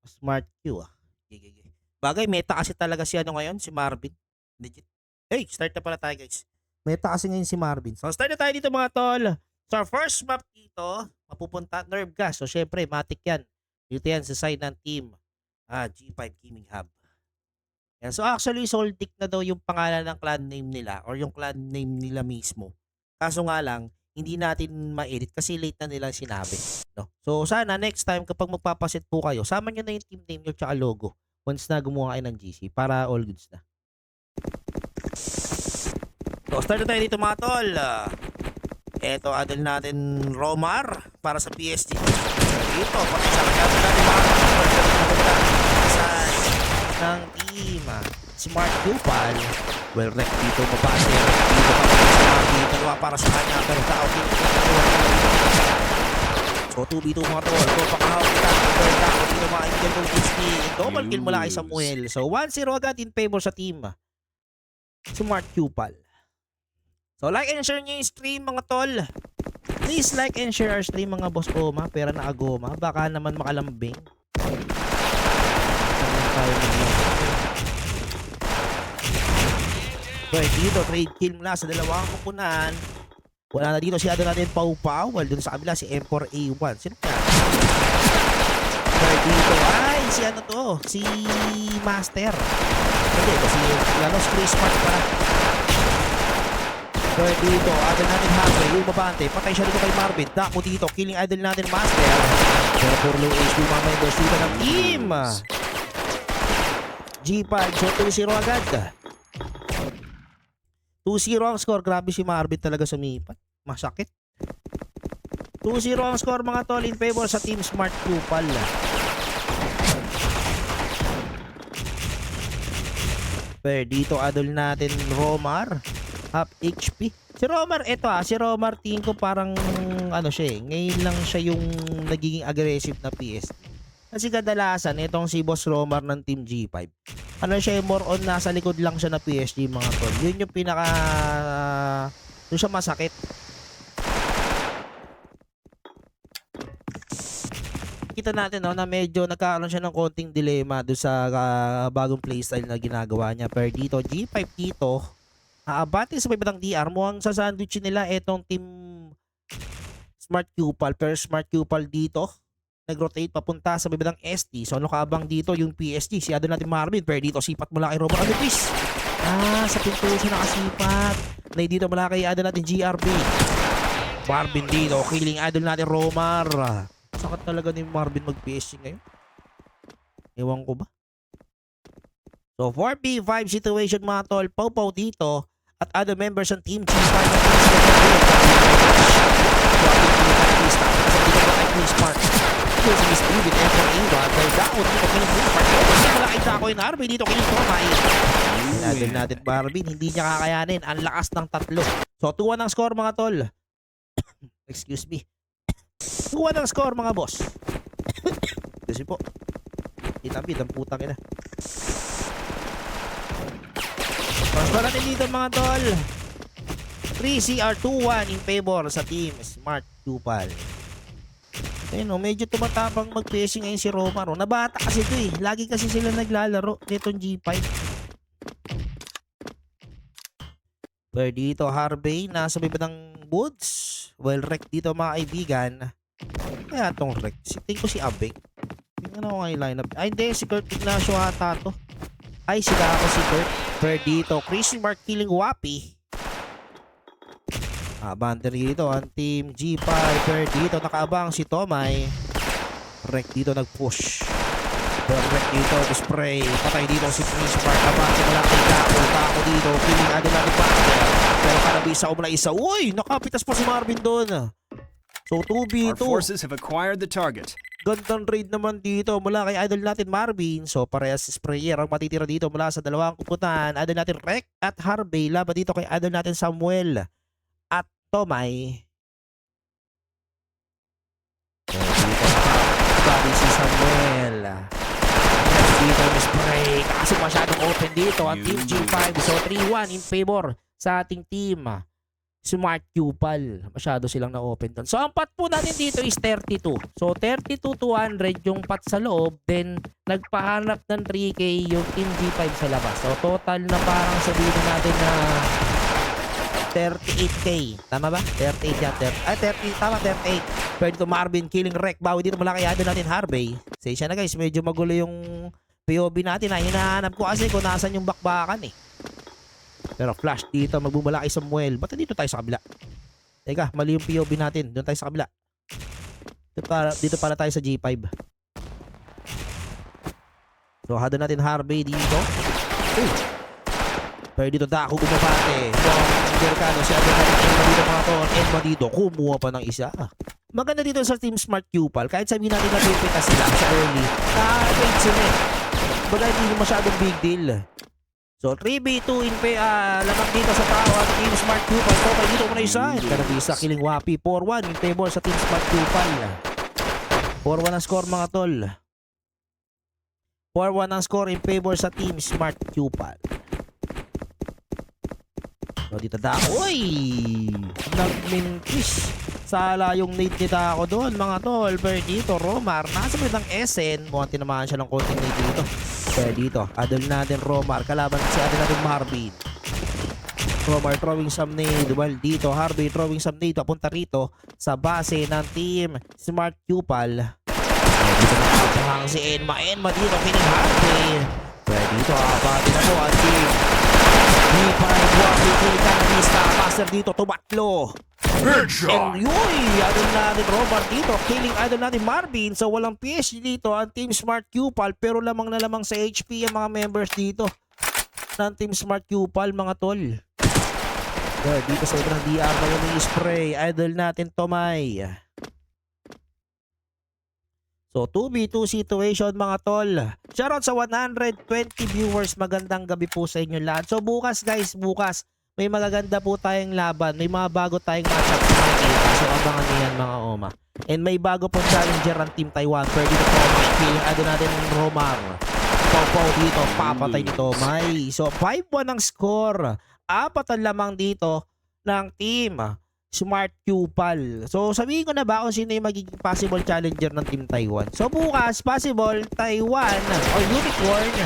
Smart Q ah. Gigi. Bagay, meta kasi talaga si ano ngayon, si Marvin. Legit. Hey, start na pala tayo guys. Meta kasi ngayon si Marvin. So start na tayo dito mga tol. So first map dito, mapupunta Nerve Gas. So syempre, matik yan. Dito yan sa side ng team. G5 Gaming Hub. Yan. So actually, Soltic na daw yung pangalan ng clan name nila or yung clan name nila mismo. Kaso nga lang, hindi natin ma-edit kasi late na nila sinabi. No? So sana next time kapag magpapasit po kayo, sama nyo na yung team name nyo tsaka logo once na gumawa kayo ng GC para all goods na. So start na tayo dito mga tol. Eto, adal natin Romar para sa PSG. Dito, pakisama natin mga sa ng team Smart Cupal. Well, rec dito mapasa dito dalawa para sa kanya pero tao dito. So 2v2 mga tol. So pakahawak kita. Tao dito mga Indian Gold Disney. Double kill mula kay Samuel. So 1-0 agad in favor sa team Smart Cupal. So like and share nyo yung stream mga tol. Please like and share our stream mga boss Oma. Pera na agoma. Baka naman makalambing. So dito trade kill mula sa dalawang kupunan. Wala na dito si natin Pau Pau. Well dun sa kabila si M4 A1. Sino kaya? So dito ay si ano to? Si Master. Hindi ito si Chris Smart para. So dito, idol natin Harvey, yung mabante, patay siya dito kay Marvin. Dako dito, killing idol natin Master. Pero for low HP, mamaya dos dito ng team. G5, so 2-0 agad. 2-0 ang score, grabe si Marvin talaga sumipat. Masakit. 2-0 ang score mga tol in favor sa team Smart Cupal. Pero dito, idol natin Romar. Up HP. Si Romar, si Romar tingin ko parang ano siya ngayon lang siya yung nagiging aggressive na PS. Kasi kadalasan itong si Boss Romar ng Team G5. Ano siya more on nasa likod lang siya na PSG mga tol. Yun yung pinaka doon siya masakit. Kita natin no, na medyo nagkakaroon siya ng konting dilema doon sa bagong playstyle na ginagawa niya. Pero dito G5 dito abante sa may batang DR mo ang sasandwich nila etong team Smart Cupal pero Smart Cupal dito nag-rotate papunta sa may batang ST. So ano kaabang dito yung PSG si adon natin Marvin pero dito sipat mula kay Robert Alupis. Sa pinto siya nakasipat. Nay dito mula kay adon natin GRB. Marvin dito killing adon natin Romar. Sakat talaga ni Marvin mag-PSG ngayon. Ewan ko ba? So 4v5 situation mga tol. Pau-Pau dito at other members ng Team G5 na Smart. Here's Miss Blue with M4 A1. They're down dito killing Smart. Kasi malaki dako yung Harvey dito killing Tomay. Natin natin Marvin. Hindi niya kakayanin. Ang lakas ng tatlo. So 2-1 ang score mga tol. Excuse me. 2-1 ang score mga boss. Kasi po. Itabid ang putang ina. So natin dito mga tol 3CR2-1 in favor sa team Smart Cupal. Ayun o, medyo tumatapang mag-pacing ngayon si Romar. Nabata kasi ito eh. Lagi kasi sila naglalaro nitong G5. Pero dito Harvey nasa may batang woods. Well wreck dito mga kaibigan. Kaya itong wreck tingin ko si Abeng. Tingnan ako ngayon lineup. Ay hindi, si Kurt Ignacio ata to. Ay sila ako si Kurt. Pero dito Chris Mark killing Wapi. Bander dito ang team G5. Pero dito nakaabang si Tomay. Rek dito nag-push. Rek dito spray. Patay dito si Chris Mark. Abang mula kay Tako dito. Killing agad natin pa. Pero kanabisa umula isa. Uy! Nakapitas pa si Marvin doon. So 2v2. Our forces have acquired the target. Gandang raid naman dito mula kay idol natin Marvin. So parehas sprayer ang matitira dito mula sa dalawang kuputan. Idol natin Rek at Harvey. Laban dito kay idol natin Samuel at Tomay. So dito nakakabali si Samuel. Dito yung spray. Kasi masyadong open dito ang team G5. So 3-1 in favor sa ating team Smart Cupal. Masyado silang na-open doon. So, ang pot po natin dito is 32. So, 32,200 yung pot sa loob. Then, nagpahanap ng 3K yung Team G5 sa labas. So, total na parang sabihin natin na 38K. Tama ba? 38 yan. 30. Tama, 38. Pwede dito Marvin, killing wreck. Bawi dito malaki idol natin, Harvey. Say siya na guys, medyo magulo yung POV natin. Hinahanap ko kasi kung nasan yung bakbakan eh. Pero flash dito, magbumalaki Samuel. Ba't dito tayo sa kabila? Teka, mali yung POV natin. Doon tayo sa kabila. Dito para tayo sa G5. So, hado natin Harvey dito. Pero dito Daku bumabate. Yung Dercano, si Adel natin Enma dito mga to. Enma dito, kumuha pa ng isa. Maganda dito sa Team Smart Cupal. Kahit sabihin natin na pipita sila sa early, na-rate sila eh. Baga hindi masyadong big deal. So 3v2 lamang dito sa tao at Team Smart Cupal. So dito muna isa. Kanabisa killing wapi. 4-1 in favor sa Team Smart Cupal. 4-1 ang score mga tol. 4-1 ang score in favor sa Team Smart Cupal. So dito Dako. Uy! Nagmintis. Sala yung nade ni Dako doon mga tol. Pero dito Romar. Nasa may ng SN. Mukhang tinamaan siya ng konting nade dito. Pero dito, adol natin Romar. Kalaban si adol natin Marvin. Romar throwing some nade. Well, dito, Harvey throwing some nade. Papunta rito sa base ng Team Smart Cupal. Dito nakakahang si Enma. Enma dito, kining Harvey. Pero dito, abati na po ang Team D5 Wapi. Kiling Canavista. Master dito, tumatlo. And yoy, idol natin Romar dito, killing idol natin Marvin. So walang PSG dito ang Team Smart Cupal, pero lamang na lamang sa HP ang mga members dito ng Team Smart Cupal mga tol. There, dito sa ibrang DR pa yung spray, idol natin Tomay. So 2v2 situation mga tol. Shoutout sa 120 viewers, magandang gabi po sa inyo lahat. So bukas guys, may magaganda po tayong laban. May mga bago tayong matchup sa makikita. So abangan niyo yan mga Oma. And may bago pong challenger ang Team Taiwan. Pwede dito po feeling ano natin ng Romar. Pau dito. Papatay dito. May. So 5-1 ang score. 4 ang lamang dito ng Team Smart Cupal. So sabihin ko na ba kung sino yung magiging possible challenger ng Team Taiwan. So bukas possible Taiwan o Unicorn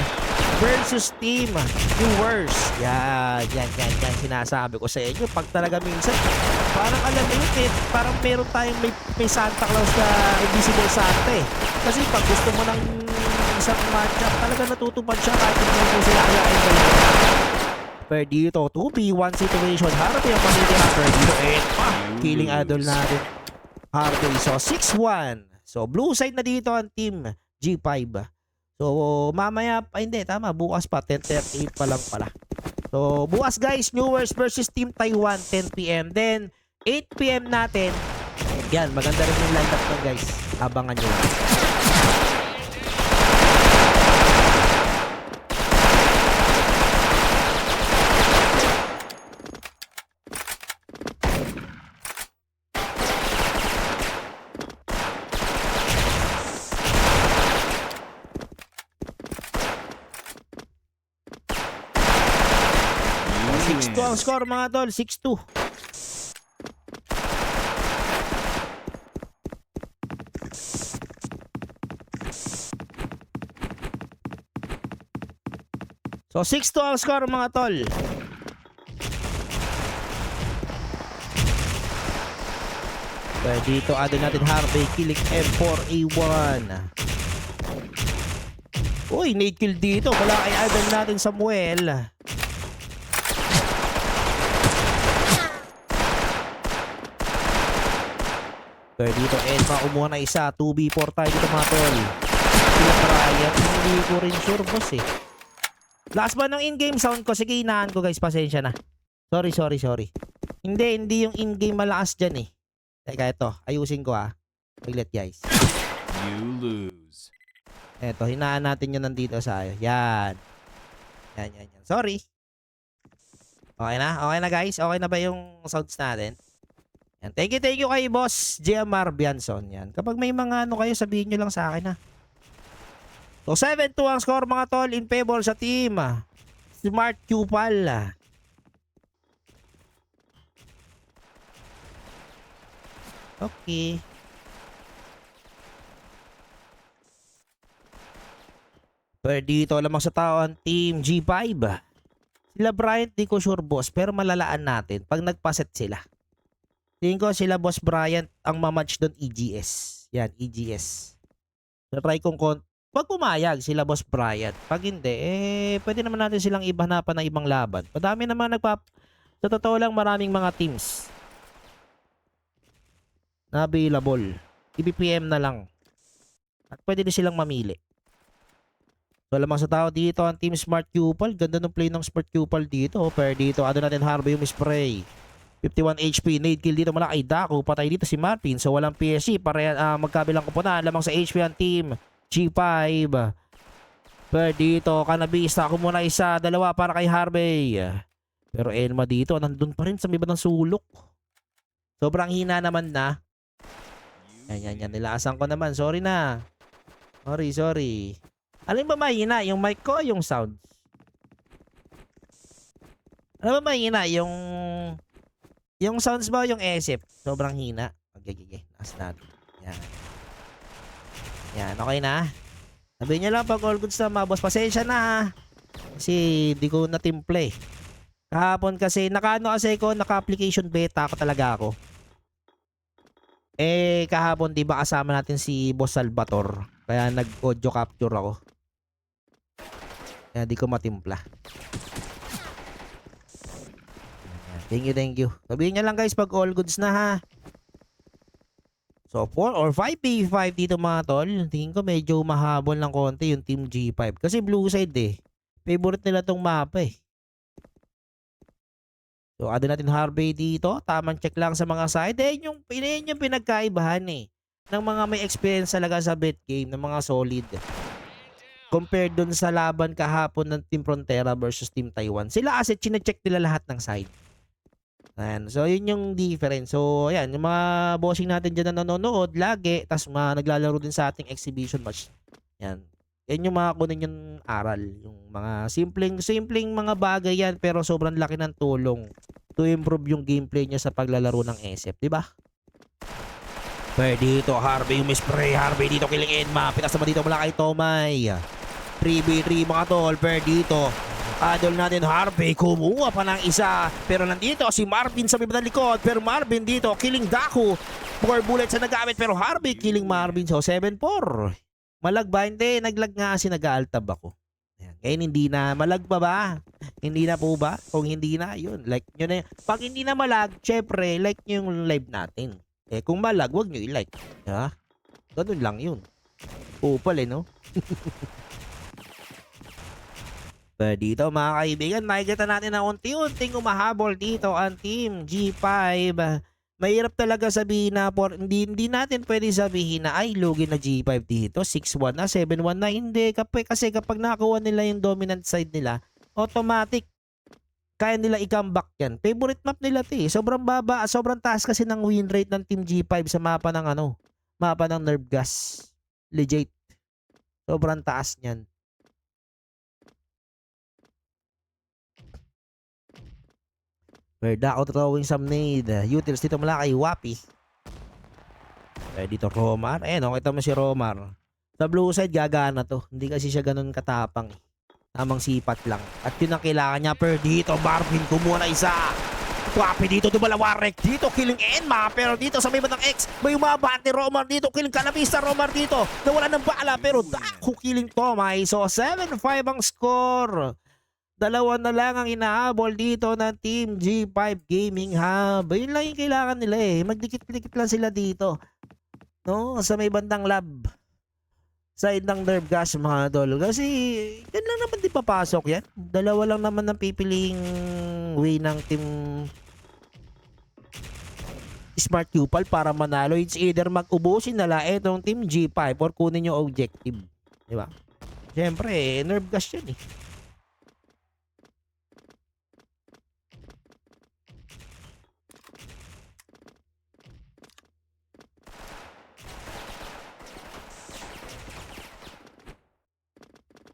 versus Team Viewers. Yan. Sinasabi ko sa inyo. Pag talaga minsan, parang alam mo yun, parang meron tayong may Santa Claus na Invisible Santa eh. Kasi pag gusto mo ng isang matchup, talaga natutupad siya kahit hindi mo sila ayain talaga. Pero dito, 2v1 situation. Harvey ang manitira. Dito, killing idol natin. Harvey. So, 6-1. So, blue side na dito ang Team G5. So, mamaya, hindi, tama, bukas pa, 10:38 pa lang pala. So, bukas guys, Newers versus Team Taiwan, 10 PM. Then, 8 PM natin, yan, maganda rin yung lineup nun guys. Abangan nyo. Ang score mga tol, 6-2. So 6-2 ang score mga tol. Kaya dito add natin Harvey killing M4A1. Uy, nade kill dito. Wala kay idol natin Samuel. Pero dito, Enma umuha na isa. 2v4 tayo dito mga tol. Sila Brian. Hindi ko rin sure boss eh. Last ba ng in-game sound ko? Sige, inahan ko guys. Pasensya na. Sorry. Hindi yung in-game malakas dyan eh. Teka, ito. Ayusin ko Wait guys. You lose. Eto, hinaan natin yun nandito sa ayo. Yan. Sorry. Okay na guys? Okay na ba yung sounds natin? Yan. Thank you kay Boss JMR Bianson. Yan. Kapag may mga kayo, sabihin nyo lang sa akin So 7-2 ang score mga tol in favor sa Team Smart Cupal. Okay. Pero dito lamang sa tao ang Team G5. Sila Bryant di ko sure boss pero malalaan natin pag nagpaset sila. Tingin ko sila Boss Bryant ang mamatch doon EGS. Yan, EGS. So, try kong pag pumayag sila Boss Bryant. Pag hindi, pwede naman natin silang ibahanapan ng ibang laban. Madami naman sa totoo lang maraming mga teams na available. IBPM na lang. At pwede din silang mamili. So lamang sa tao dito ang Team Smart Cupal. Ganda ng play ng Smart Cupal dito. Pero dito, ano natin Harvey yung spray. 51 HP. Nade kill dito mula kay Daku. Patay dito si Martin. So walang PSG. Magkabilang kupunan. Lamang sa HP ang Team G5. Pero dito, kanabista. Ako muna isa. Dalawa para kay Harvey. Pero Elma dito, nandun pa rin sa may ng sulok. Sobrang hina naman na. Yan. Nilaasan ko naman. Sorry na. Sorry. Alin ba mahina? Yung mic ko, yung sound? Ano ba mahina? Yung sounds ba, yung SF? Sobrang hina. Okay. Naas natin. Yan, okay na. Sabihin nyo lang pag all goods na mga boss. Pasensya na ha. Kasi di ko natimple. Kahapon kasi, naka-application beta talaga ako. Kahapon di ba kasama natin si Boss Salvator. Kaya nag-audio capture ako. Kaya di ko matimpla. Thank you. Sabihin nyo lang guys pag all goods na ha. So 4 or 5v5 dito mga tol. Tingin ko medyo mahabol ng konti yung Team G5. Kasi blue side Favorite nila tong mapa So add natin Harvey dito. Tamang check lang sa mga side. Yung pinagkaibahan ng mga may experience talaga sa bet game. Ng mga solid. Compared dun sa laban kahapon ng Team Frontera versus Team Taiwan. Sila kasi chinecheck nila lahat ng side. Ayan. So, yun yung difference. So, ayan. Yung mga bossing natin dyan na nanonood lagi. Tapos naglalaro din sa ating exhibition match. Ayan. Yan yung mga kunin yung aral. Yung mga simpleng mga bagay yan. Pero sobrang laki ng tulong to improve yung gameplay nyo sa paglalaro ng SF. Diba? Pero dito, Harvey yung spray. Harvey dito killing Enma. Pitas naman dito mula kay Tomay. 3v3 mga tol. Pero dito, idol natin Harvey. Kumuha pa ng isa. Pero nandito si Marvin sa bibig ng likod. Pero Marvin dito, killing Daku. 4 bullets na nagamit. Pero Harvey killing Marvin. So 7-4. Malag ba? Hindi. Naglag nga kasi nag-aaltab ako. Ngayon hindi na. Malag pa ba? Hindi na po ba? Kung hindi na, yun. Like nyo na yun. Pag hindi na malag, syempre, like nyo yung live natin. Kung malag, wag nyo i-like. Ha? Ganun lang yun. Upal no? Pero dito mga kaibigan, makikita natin na unti-unting umahabol dito ang Team G5. Mahirap talaga sabihin na hindi natin pwede sabihin na ay lugi na G5 dito. 6-1 na, 7-1 na. Hindi. Kasi kapag nakakuha nila yung dominant side nila, automatic kaya nila i-comeback yan. Favorite map nila sobrang baba, sobrang taas kasi ng win rate ng Team G5 sa mapa ng mapa ng Nerve Gas. Legit. Sobrang taas niyan. Verda out throwing some nade. Utils dito mula kay Wapi. Dito Romar. Kita mo si Romar. Sa blue side gagana to. Hindi kasi siya ganun katapang Tamang sipat lang. At yun ang kailangan niya. Pero dito Marvin kumuha na isa. Wapi dito dumalawarek. Dito killing Enma. Pero dito sa may batang X may umabante Romar dito. Killing Canavista Romar dito. Nawala ng bala. Pero Daku killing Tomay. So 7-5 ang score. Dalawa na lang ang inahabol dito ng Team G5 Gaming Hub. Yun lang yung kailangan nila Magdikit-dikit lang sila dito. No? Sa may bandang lab. Side ng Nerve Gas mga tol. Kasi yan lang naman di papasok yan. Dalawa lang naman ang pipiling way ng Team Smart Cupal para manalo. It's either mag-ubusin nila itong Team G5 or kunin yung objective. Diba? Siyempre, Nerve Gas yan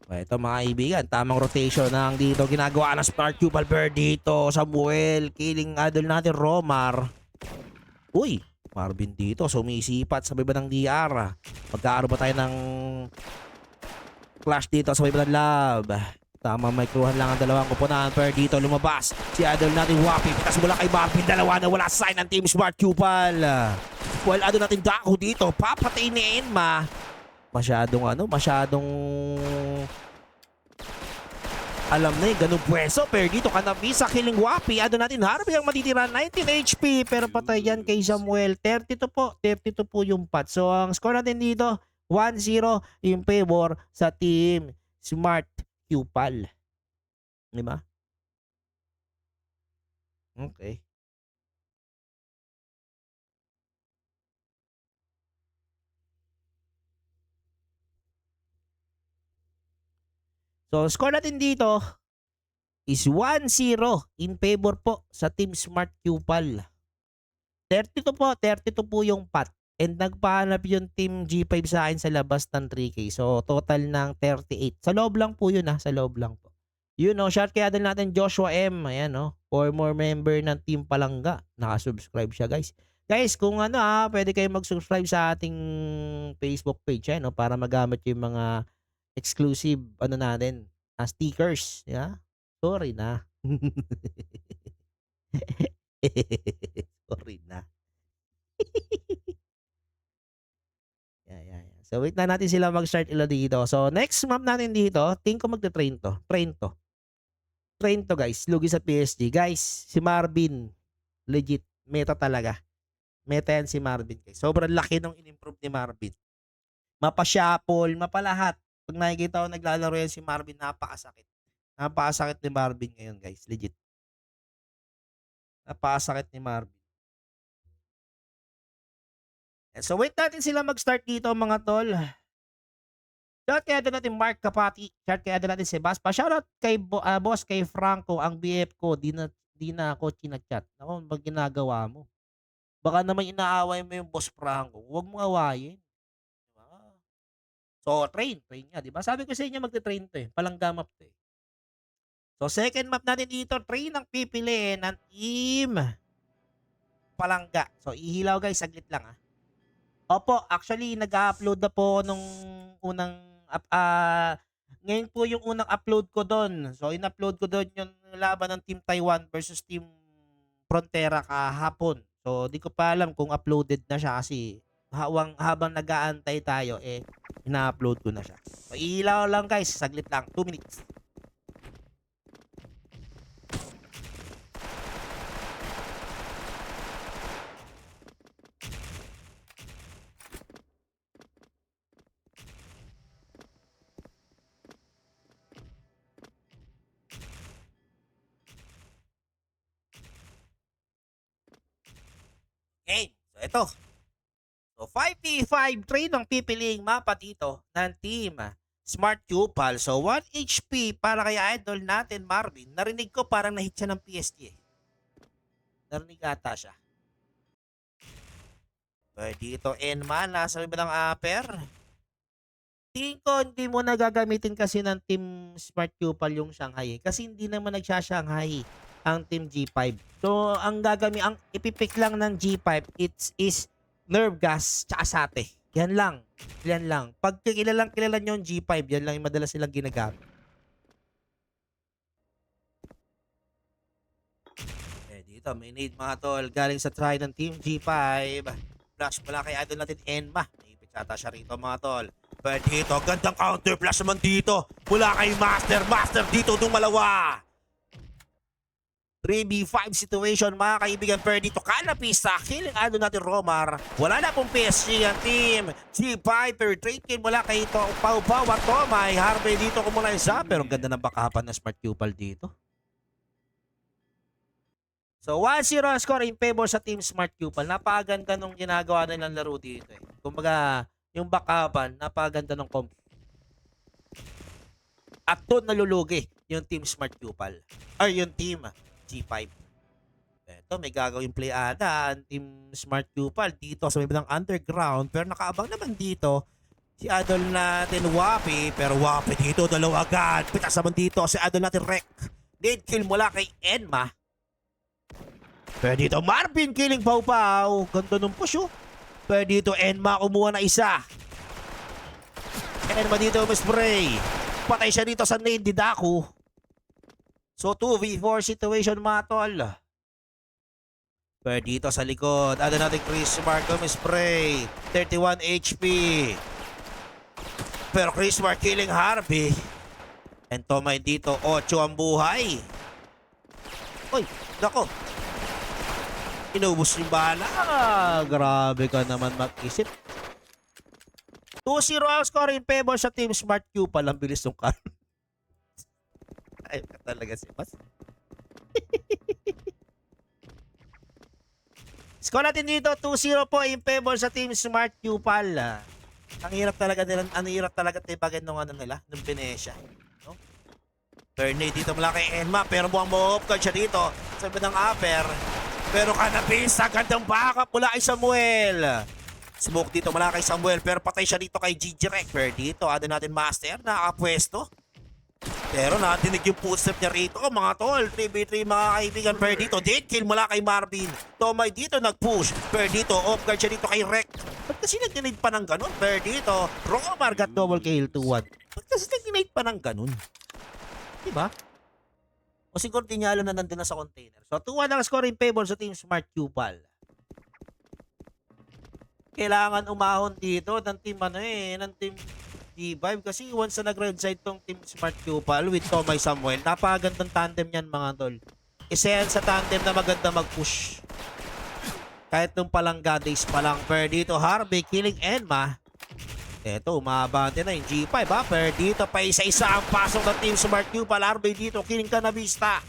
Ito mga kaibigan, tamang rotation na ang dito ginagawa ng Smart Cupal. Bird dito, Samuel, killing idol natin Romar. Uy, Marvin dito, sumisipat sa baba ng DR. Magkakaroon ba tayo ng clash dito sa baba ng lab? Tama, may kruhan lang ang dalawang kupunan. Pero dito lumabas si idol natin Wapi. Pitas mula kay Marvin. Dalawa na wala sign ng Team Smart Cupal. Well, idol natin Daku dito. Papatayin ni Enma. Masyadong alam na eh, ganun pweso. Pero dito kanabi sa killing Wapi. Idol natin Harvey ang matitira 19 HP. Pero patay yan kay Samuel. 32 po. 32 po yung pot. So ang score natin dito 1-0 in favor sa Team Smart Cupal. Di ba? Okay. So, score natin dito is 1-0 in favor po sa Team Smart Cupal. 32 po, 32 po yung pot. And nagpahanap yung Team G5 sa akin sa labas ng 3K. So, total ng 38. Sa loob lang po yun ha, sa loob lang po. Yun no, shout kaya din natin Joshua M. Ayan no, former member ng Team Palangga. Nakasubscribe siya guys. Guys, kung ano pwede kayong mag-subscribe sa ating Facebook page no, para magamit yung mga exclusive natin, stickers, yeah? Sorry na. Sorry na. Yeah. So wait na natin sila mag-start ila dito. So next map natin dito, think ko magte-train to. Train to guys, lugi sa PSG. Guys, si Marvin, legit, meta talaga. Meta yan si Marvin guys. Sobrang laki nung in-improve ni Marvin. Mapa-shuffle, mapalahat. Pag nakikita ko naglalaro yan si Marvin, napakasakit. Napakasakit ni Marvin ngayon guys, legit. Napakasakit ni Marvin. So wait natin sila mag-start dito mga tol. Shout kaya doon natin Mark Kapati. Shout kaya doon natin si Bas. Pa-shoutout kay boss, kay Franco, ang BF ko. Di na ako chinachat. Ako, mag ginagawa mo? Baka naman inaaway mo yung boss Franco. Huwag mo awayin. Diba? So, train niya. Diba? Sabi ko sa inyo magte-train to eh. Palangga map to eh. So, second map natin dito. Train ang pipiliin ng Team Palangga. So, ihilaw guys. Saglit lang Opo, actually nag-upload na po nung unang ngayon po yung unang upload ko doon. So in-upload ko doon yung laban ng Team Taiwan versus Team Frontera kahapon. So di ko pa alam kung uploaded na siya kasi habang nag-aantay tayo ina-upload ko na siya. So ilaw lang guys, saglit lang, 2 minutes. Okay, so ito. So 5v5 train ang pipiliing mapa dito ng Team Smart Cupal. So 1 HP para kay idol natin Marvin. Narinig ko parang na-hit siya ng PSG Narinig ata siya. Pero dito Enma, nasa iba ng upper. Tingin ko hindi mo nagagamitin kasi ng Team Smart Cupal yung Shanghai kasi hindi naman nagsha-Shanghai ang Team G5. So, ang ipipick lang ng G5 is nerve gas tsaka sate. Yan lang. Pag kilala nyo yung G5, yan lang yung madalas silang ginagamit. Dito, may need mga tol. Galing sa try ng Team G5. Flash pala kay idol natin Enma. Naipit ata siya rito mga tol. Pero dito, gandang counter flash naman dito. Mula kay Master dito dumalawa. 3v5 situation mga kaibigan, pero dito kanapisa, killing ano natin Romar. Wala na pong PSG ang team G5, pero trade kill mula kay Pau at Tomay. Harvey dito kumula isa, pero ganda ng bakapan ng Smart Cupal dito. So 1-0 score in favor sa team Smart Cupal. Napakaganda nung ginagawa nilang laro dito Kumbaga, yung bakapan, napakaganda ng comp. At doon nalulugi yung team Smart Cupal. Or yung team G5. Ito, may gagawin play ata ang Team Smart Cupal dito sa may ng underground. Pero nakaabang naman dito si idol natin Wapi. Pero Wapi dito, dalawa agad. Pitas naman dito si idol natin Rek. Dead kill mula kay Enma. Pero dito Marvin killing Pau-Pau. Ganda ng push oh. Pero dito Enma kumuha na isa. Enma dito spray. Patay siya dito sa nade ni Daku. So 2v4 situation mga tol. Pero dito sa likod, ada natin Chris Mark spray. 31 HP. Pero Chris Mark killing Harvey. And Tomay dito, 8 ang buhay. Uy, nako. Inubos yung bala. Grabe ka naman mag-isip. 2-0 ang score in favor sa Team Smart Q. Palang bilis ng car. Ayun ka talaga si Mas. Score natin dito, 2-0 po in favor sa Team Smart Q pala. Ang hirap talaga nila, ang hirap talaga tibagan nung ano nila, nung Venetia. No? Turnate dito mula kay Enma, pero mukhang mo-off-guard siya dito. Sabi ng upper. Pero kanapis, agandang backup mula kay Samuel. Smoke dito mula kay Samuel, pero patay siya dito kay Gigi Rek. Pero dito, ada natin Master, nakapwesto. Pero nadinig yung footstep niya rito, mga tol. 3v3 mga kaibigan. Pero dito, dead kill mula kay Marvin. Tomay dito nag-push. Pero dito, off-guard siya dito kay Rek. Ba't kasi nag-grenade pa ng ganun? Pero dito, Romar got double kill 2-1. Ba't kasi nag-grenade pa ng ganun? Diba? O siguro tinyalo na nandun na sa container. So 2-1 ang score in favor sa Team Smart Cupal. Kailangan umahon dito ng team ng team D5 kasi once na nag-red side tong Team Smart Cupal with Tomay Samuel, napakagandang tandem yan mga tol. Isa yan sa tandem na maganda mag-push. Kahit nung palangga days pa lang. Pero dito Harvey killing Enma. Eto, umabante na yung G5 ha. Pero dito pa isa-isa ang pasok ng Team Smart Cupal. Harvey dito killing Canavista.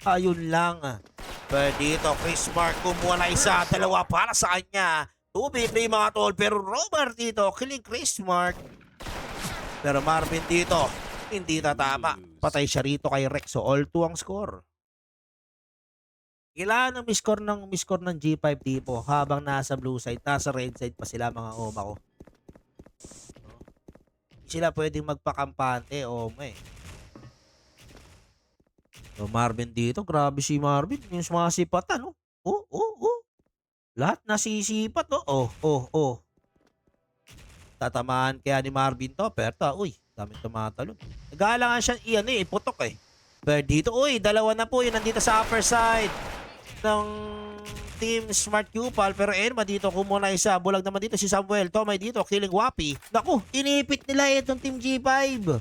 Ayun lang. Pero dito Chris Mark kumuha na isa. Dalawa para sa kanya. 2v3 mga tol. Pero Robert dito killing Chris Mark. Pero Marvin dito hindi tatama. Patay siya rito kay Rex. So all 2 ang score. Kailangan ng miscore ng G5 tipo habang nasa blue side, nasa red side pa sila mga oma ko. Sila pwedeng magpakampante oma eh. So Marvin dito, grabe si Marvin. Yung mga sipatan, oh. Oh. Lahat nasisipat, oh. Tatamaan kaya ni Marvin to, pero uy, daming tumatalon. Nag-aalangan siya, iputok eh. Pero dito, uy, dalawa na po yun nandito sa upper side ng Team Smart Cupal. Pero Enma dito, kumuha na isa. Bulag naman dito si Samuel. Tomay dito, killing Wapi. Naku, inipit nila itong Team G5.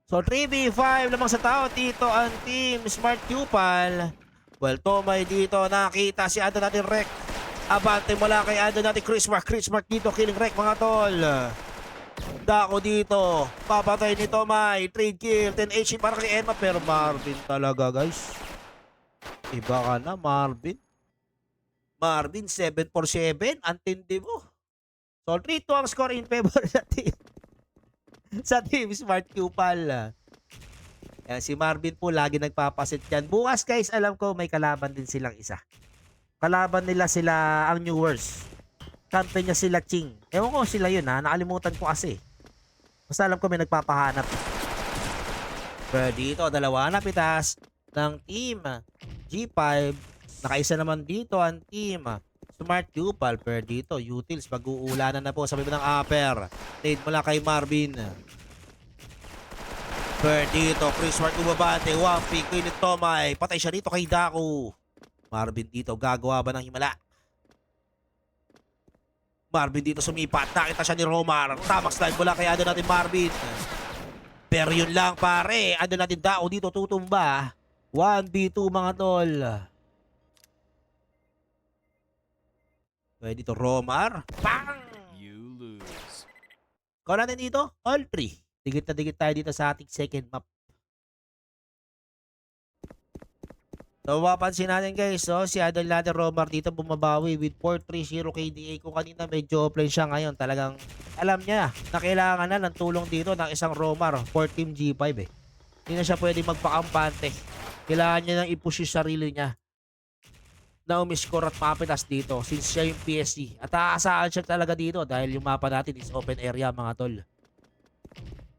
So 3v5 lamang sa tao dito ang Team Smart Cupal. Well, Tomay dito, nakita si Ado natin Rek. Abante mula kay Ado natin Chris Mark. Chris Mark dito, killing Rek mga tol. Dako dito, papatay ni Tomay. Trade kill, 10 HP para kay Enma. Pero Marvin talaga guys. Iba ka na Marvin. Marvin 7-for-7. Antindi mo. So 3-2 ang score in favor sa Team Smart Cupal. Si Marvin po lagi nagpapasit yan. Bukas guys, alam ko may kalaban din silang isa. Kalaban nila sila ang Newers. Kampe niya sila Ching. Ewan ko sila yun ha. Nakalimutan ko kasi. Basta alam ko may nagpapahanap. Pero dito, dalawa na pitas ng Team G5. Nakaisa naman dito ang Team Smart Cupal. Pero dito, Utils. Mag-uulanan na po sa bibig ng upper. Trade mula kay Marvin. Pero dito, Chris Mark umabante. Wapi, Queen Tomay. Patay siya dito kay Daku. Marvin dito, gagawa ba ng himala? Marvin dito sumipat. Nakita siya ni Romar. Tamax slide mula kay ano natin Marvin. Pero yun lang pare. Ano natin Daku dito tutumba. 1v2 mga tol. Pwede dito Romar. Bang! You lose. Kung natin dito, all 3. Digit na digit tayo dito sa ating second map. So, mapapansin natin guys, si Adel natin Romar dito bumabawi with 430 KDA. Kung kanina medyo offline siya ngayon, talagang alam niya na kailangan na ng tulong dito ng isang Romar for Team G5 eh. Hindi na siya pwede magpakampante. Kailangan niya nang i-push yung sarili niya na umiscore at mapitas dito since siya yung PSG. At aasahan siya talaga dito dahil yung mapa natin is open area mga tol.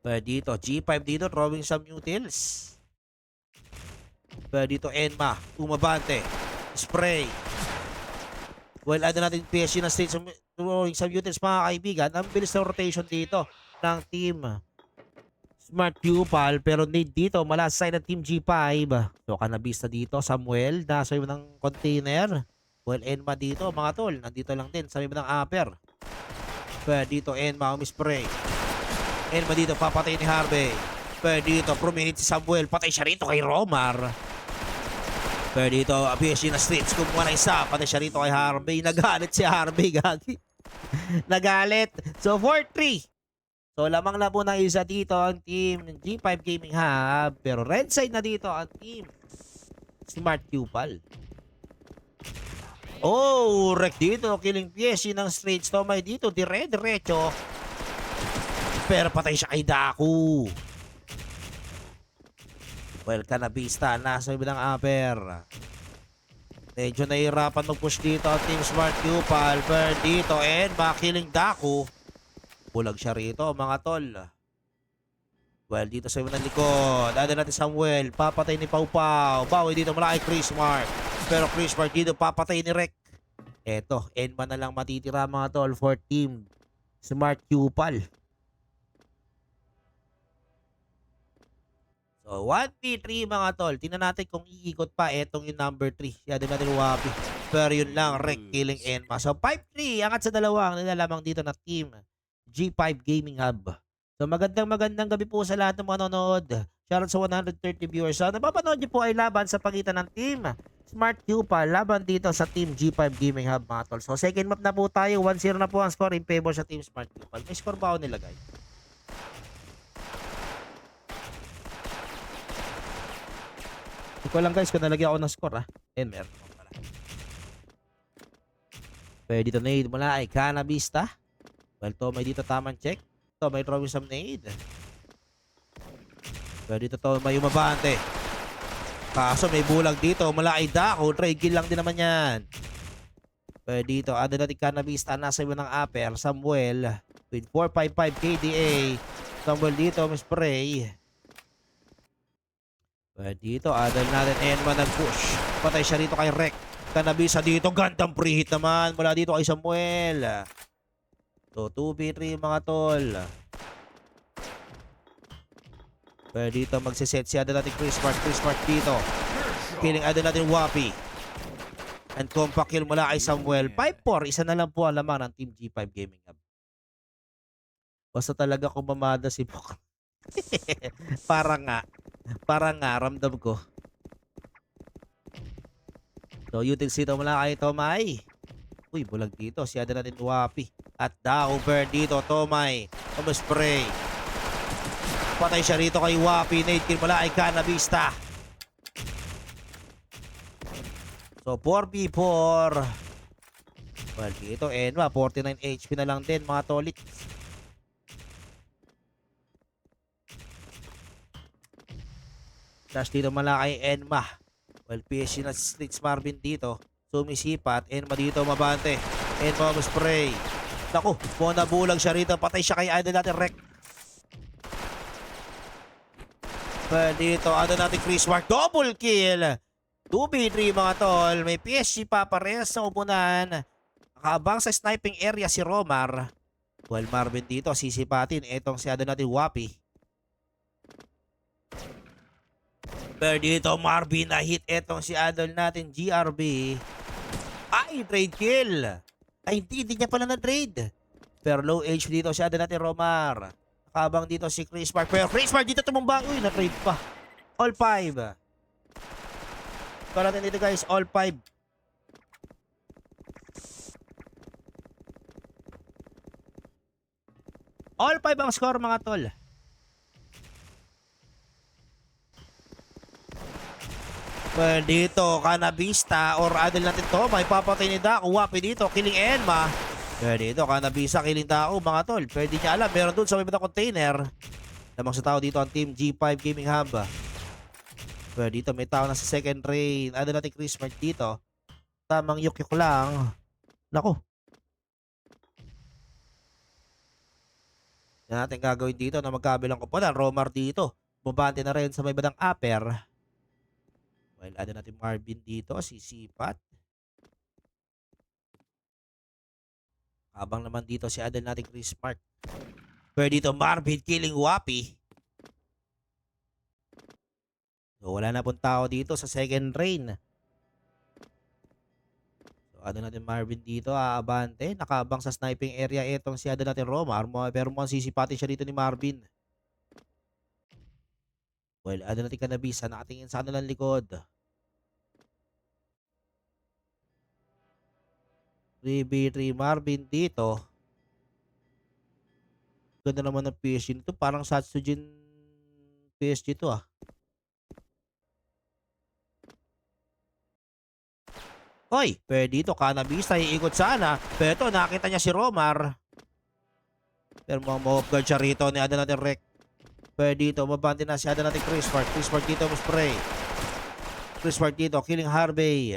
Pero dito, G5 dito, throwing some utils. Pero dito, Enma, umabante. Spray. Well, ano natin PSG na stage sa mutants mga kaibigan. Ang bilis ng rotation dito ng team Smart Pupal. Pero need dito mula sa side ng team G5. So, kanabista dito. Samuel, nasa iyo ng container. Well, Enma dito mga tol. Nandito lang din sa iyo ng upper. Pero dito, Enma spray. Enma dito, papatay ni Harvey. Pero dito, prominent si Samuel. Patay siya rito kay Romar. Pero dito, PSG na streets. Kumuha na isa. Patay siya rito kay Harvey. Nagalit si Harvey, gagi. Nagalit. So, 4-3. So, lamang na po ng isa dito ang team ng G5 Gaming Hub. Pero red side na dito ang team Smart Pupal. Oh, wreck dito. Killing PSG ng streets. Tomay dito. Dire-diretso. Pero patay siya kay Daku. Well, kanabista. Nasa ibang upper. Medyo nahihirapan mag-push dito ang team Smart Pupal. Pero dito, and makiling Daku. Bulag siya rito, mga tol. Well, dito sa ibang likod. Ada natin Samuel. Papatay ni Pau Pau. Bawi dito mula kay Chris Mark. Pero Chris Mark dito papatay ni Rek. Eto, Enma na lang matitira mga tol for team Smart Pupal. So, 1v3 mga tol. Tingnan natin kung iikot pa. Etong yung number 3. Yan din natin Wabi. Pero yun lang, Rek killing Enma. So, 5-3. Angat sa dalawang nilalamang dito na team G5 Gaming Hub. So, magandang gabi po sa lahat ng mga nanonood. Shoutout sa 130 viewers. So, napapanood niyo po ay laban sa pagitan ng team Smart Pupal laban dito sa team G5 Gaming Hub mga tol. So, second map na po tayo. 1-0 na po ang score in favor sa team Smart Pupal. May score ba ako nilagay? Hindi ko lang guys kung nalagyan ako ng score ha. Meron ako pala. Pwede dito nade mula ay Canavista. Well, to may dito tamang check. To may throwing some nade. Pero dito to may umabante. Kaso may bulag dito. Mula ay Daku. Trade kill lang din naman yan. Pero dito, ada natin Canavista. Nasa iba ng upper. Samuel. With 455 KDA. Samuel dito. May spray. Pero dito, ada natin Enma nag-push. Patay siya dito kay Rek. Canavista dito. Gandang preheat naman. Mula dito kay Samuel. So, 2v3 mga tol. Pero dito magsiset si ada natin Chris Mark. Chris Mark dito. Killing ada natin Wapi. And compact kill mula kay Samuel. 5-4. Isa na lang po ang laman ng Team G5 Gaming Hub. Basta talaga kung mamada si Bok. Para nga. Ramdam ko. So, utils dito mula kay Tomay. Uy, bulag dito. Si ada natin Wapi. At Dauber dito, Tomay. Spray. Patay siya rito kay Wapi. Nade kill mula ay Canavista. So, 4v4. Well, dito, Enma. 49 HP na lang din, mga tolit. Dash dito mula kay Enma. Well, PSG na Streets Marvin dito. Sumisipat. Enma dito, mabante. Enma, spray. Naku, kung nabulag siya rito, patay siya kay idol natin, Rek. Well, dito, ano natin, Chris Mark. Double kill. 2v3 mga tol. May PSG pa parehas sa upunan. Nakaabang sa sniping area si Romar. Well, Marvin dito, sisipatin. Etong si ano natin, Wapi. Pero dito, Marvin na hit. Etong si idol natin, GRB. Ay, trade kill. Ay, hindi niya pala na-trade. Pero low age dito si ada natin Romar. Nakabang dito si Chris Mark. Pero Chris Mark dito tumumba. Uy, na-trade pa. All 5. Ito natin dito guys, all 5. All 5 ang score mga tol. Well, dito, Canavista or adel natin to. May papatay ni Daku. Wapi dito, killing Enma. Well, dito, Canavista, killing Daku, mga tol. Pwede niya alam, meron dun sa may container. Lamang sa tao dito ang Team G5 Gaming Hub. Well, dito, may tao na sa second rain. Adel natin Chris Mark dito. Tamang yuk-yuk lang. Naku. Yan natin gagawin dito na magkabilang ko po na. Romar dito. Bumabante na rin sa may badang upper. Well, ano natin Marvin dito, sisipat. Habang naman dito si Adel natin Chris Mark. Pero dito Marvin killing Wapi. So, wala na pong tao dito sa second rain. So, ano natin Marvin dito, aabante. Nakaabang sa sniping area itong si Adel natin Romar. Pero mukhang sisipatin siya dito ni Marvin. Well, ano natin Kanabisa, nakatingin sa kanilang likod. 3v3 Marvin dito. Ganda naman ng PSG nito. Parang Satsujin PSG to ah. Hoy, pwede dito. Kanabisa, iikot sana. Pero ito, nakita niya si Romar. Pero ma-off guard siya rito ni Ada natin Rek. Pwede dito, mabante na si Ada natin Chris Park. Chris Park dito, spray. Chris Park dito, killing Harvey.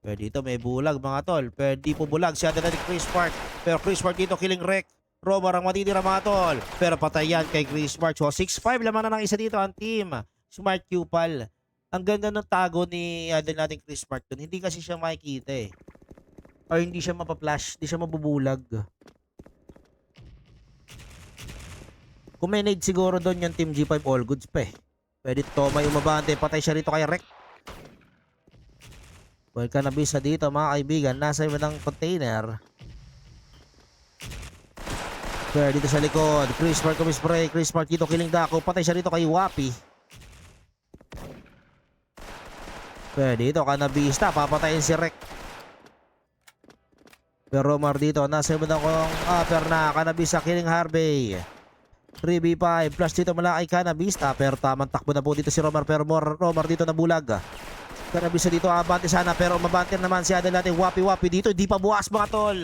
Pero dito may bulag mga tol. Pero di po bulag si Ada natin Chris Park. Pero Chris Park dito, killing Rek. Romar ang matitira mga tol. Pero patay yan kay Chris Park. So 6-5 laman na ng isa dito ang team. Smart Cupal. Ang ganda ng tago ni Adel nating Chris Mark dun. Hindi kasi siya makikita eh. Or hindi siya mapaplash. Hindi siya mabubulag. Kung may need siguro doon yung Team G5 all goods pa eh. Pwede Tomay umabante. Patay siya rito kay Rek. Well, kanabisa dito mga kaibigan. Nasa iba ng container. Pwede dito sa likod. Chris Mark kumispray. Chris Mark dito killing Dako. Patay siya rito kay Wapi. Pwede dito, kanabista, papatayin si Rek. Pero Romar dito, nasa iba kong upper na, kanabista, killing Harvey. 3v5, plus dito mula kay kanabista, pero tamang takbo na po dito si Romar, pero Romar dito nabulag. Kanabista dito, abante sana, pero umabante naman si Adel natin, Wapi dito, di pa buwas mga tol.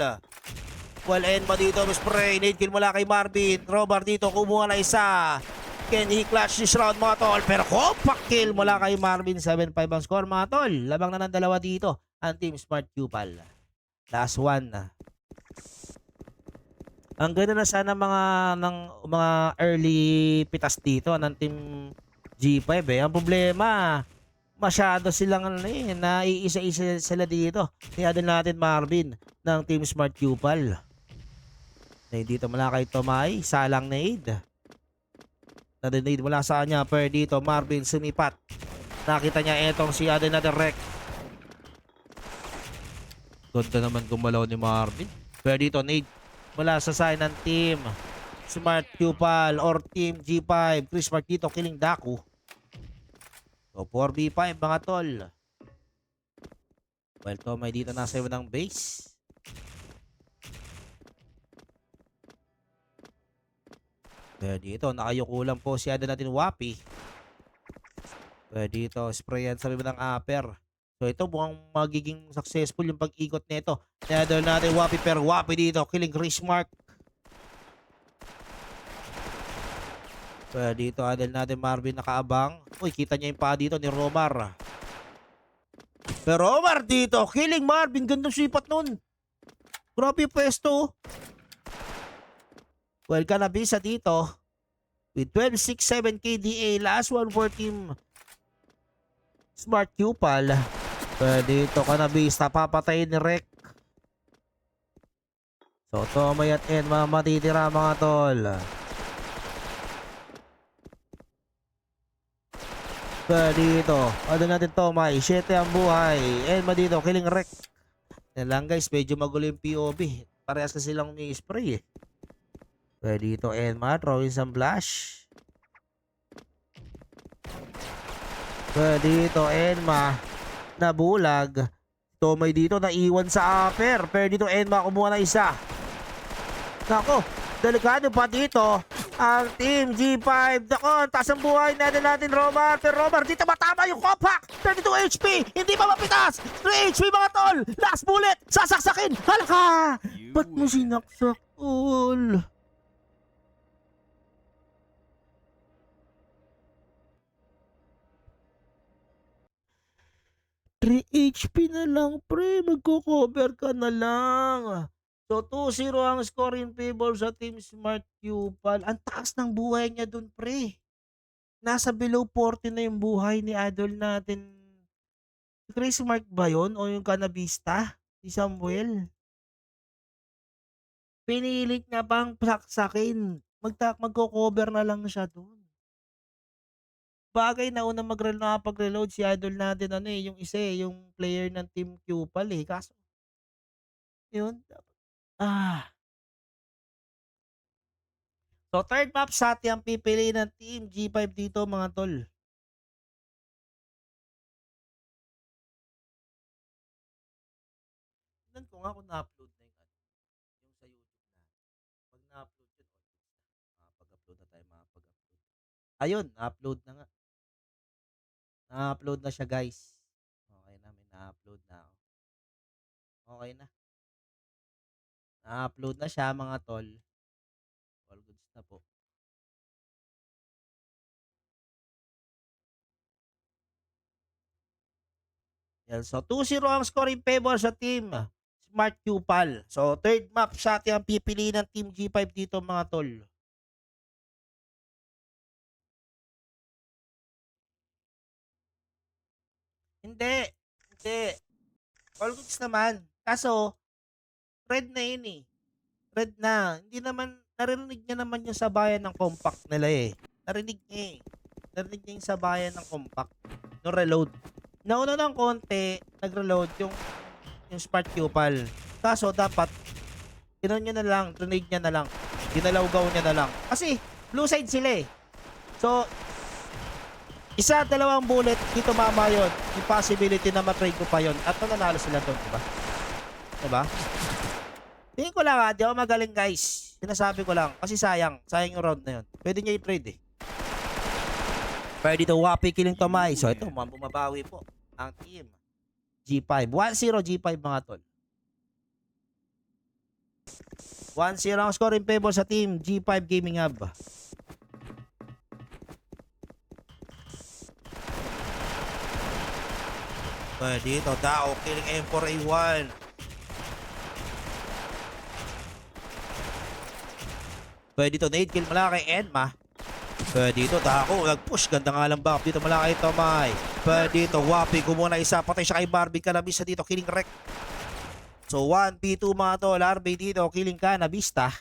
Well, end pa dito, spray, nade kill mula kay Marvin. Romar dito, kumuha na isa. Can he clutch this round mga tol? Pero compact kill mula kay Marvin. 7-5 ang score mga tol. Labang na ng dalawa dito ang Team Smart Cupal. Last one. Ang ganda na sana mga early pitas dito ng Team G5 eh. Ang problema, masyado silang naiisa-isa sila dito. Niadal natin Marvin ng Team Smart Cupal. Dito mula kay Tomay, salang nade. Nadinade mula sa kanya, pero dito Marvin sumipat. Nakita niya etong si Adel natin Rek. Ganda naman gumalaw ni Marvin. Pero dito nade mula sa side ng Team Smart Cupal or Team G5. Chris Mark dito killing Daku. So 4v5 mga tol. Well, Tomay dito nasa iba ng base. Kaya dito, nakayuko lang po si Adel natin Wapi. Kaya dito, sprayan sa bibig ng upper. So ito mukhang magiging successful yung pag-ikot nito. Adel natin Wapi, pero Wapi dito, killing Chris Mark. Kaya dito, Adel natin Marvin nakaabang. Uy, kita niya yung pa dito ni Romar. Pero Romar dito, killing Marvin. Gandang sipat nun. Grabe yung pwesto. Well, kanabisa dito with 12-6-7 KDA. Last one for Team Smart Cupal. Dito kanabisa, papatayin ni Rek. So, Tomay at Enma matitira mga tol. Dito, ano natin Tomay, 7 ang buhay. Enma dito, killing Rek. Yan lang guys, medyo magulo yung POV. Parehas na silang may spray eh. Pwede dito Enma, throwing some flash. Pwede dito Enma, nabulag. Tomay dito, naiwan sa upper. Pwede dito Enma, kumuha na isa. Nako, delikado pa dito ang Team G5. Nako, taas ang buhay natin Romar. Pero Romar, dito matama yung compact. 32 HP, hindi pa mapitas. 3 HP mga tol. Last bullet, sasaksakin. Halaka! Ba't mo sinaksak? All. 3 HP na lang, pre. Magko-cover ka na lang. So, 2-0 ang score in favor sa Team Smart Cupal. Ang taas ng buhay niya dun, pre. Nasa below 40 na yung buhay ni idol natin. Si Chris Mark ba yun? O yung Cannabista? Si Samuel? Pinilit niya pang saksakin. Magko-cover na lang siya dun. Bagay na una nakapag-reload si idol natin ano eh, yung isa eh, yung player ng Team Cupal eh. Kaso, yun. Ah. So, third map sa atin ang pipili ng Team G5 dito mga tol. Tignan ko nga kung na-upload na yung, ano, yung sa YouTube na. Pag na-upload yun, makapag-upload na tayo, makapag-upload. Ayun, na-upload na nga. Na-upload na siya guys. Okay na, may na-upload na ako. Okay na. Na-upload na siya mga tol. All goods na po. Yan. So, 2-0 ang score in favor sa team Smart Cupal. So, third map sa atin ang pipili ng Team G5 dito mga tol. Hindi. Hindi. All goods naman. Kaso, red na yun eh. Red na. Hindi naman, narinig niya naman yung sabayan ng compact nila eh. Narinig niya eh. Narinig niya yung sabayan ng compact. No reload. Nauna ng konti, nag-reload yung Smart Cupal. Kaso, dapat, tinan niya na lang, grenade niya na lang. Ginalawgaw niya na lang. Kasi, blue side sila eh. So, isa, dalawang bullet, dito mama yun. Yung possibility na matrade ko pa yun. At nanalo sila doon, diba? Diba? Tingin ko lang di ako magaling guys. Sinasabi ko lang. Kasi sayang yung round na yun. Pwede niya i-trade eh. Pwede dito, Wapi killing Tomay. So, ito, bumabawi po ang team. G5. 1-0 G5 mga tol. 1-0 ang score in favor sa team G5 Gaming Hub. Dito, Dao killing M4A1. Pwede dito, nade kill mula kay Enma. Pwede dito, Dako, nag-push. Ganda nga lang back dito mula kay Tomay. Pwede dito, Wapi, kumuna isa. Patay siya kay Barbie. Kanabista dito, killing wreck. So, 1v2 mga tol. RB dito, killing Kanabista.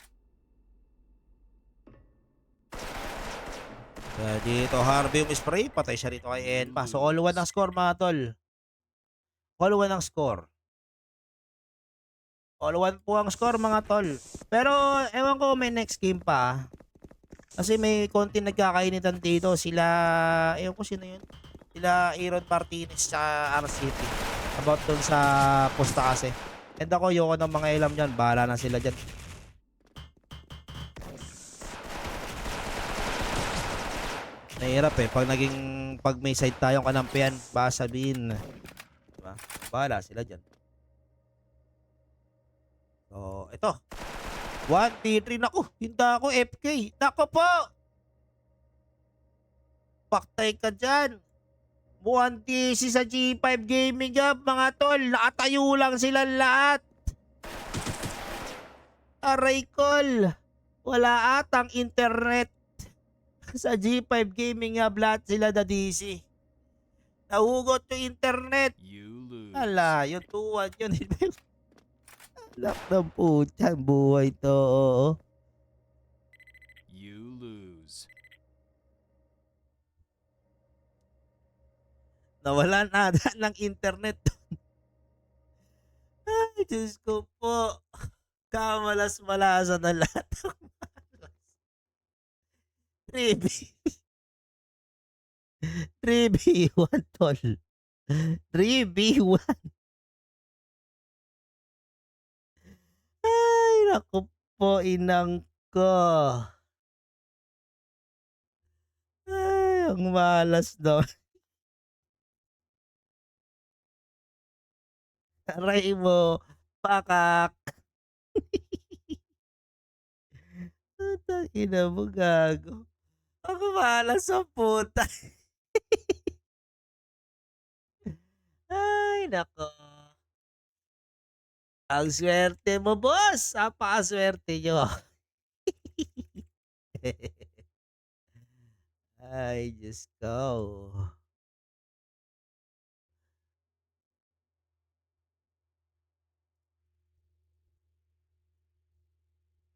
Dito, Harvey spray. Patay siya dito kay Enma. So, all one ang score mga tol. All one ang score. All one po ang score mga tol. Pero, ewan ko may next game pa. Kasi may konti nagkakainitan dito. Sila, ewan ko sino yun. Sila Aaron Martinez sa RCT. About dun sa posta kasi. And ako, yoko ng mga ilam dyan. Bahala na sila dyan. Nahirap eh. Pag may side tayong kanampihan, baka sabihin. Diba? Bahala sila dyan. So, ito. 1, 2, 3. Naku, hinda ako FK. Naku po! Paktay ka dyan. 1TC sa G5 Gaming Hub, mga tol. Nakatayo lang sila lahat. Aray kol. Wala atang internet. Sa G5 Gaming Hub, lahat sila na DC. Nahugot yung internet. You lose. Ala, yung tuwan yun. Lak ng putyan, buhay to. Oo. You lose. Nawalan ata ng internet. Ay, Diyos ko po. Kamalas-malasan na lahat. 3B. 3B1 tol. 3B1. Ay, naku po, inang ko. Ay, ang malas daw. Aray mo, pakak. Ina mo, gago. Ako malas sa puta. Ay, nako. Ang swerte mo, boss. Apakaswerte nyo. Ay, Diyos ko.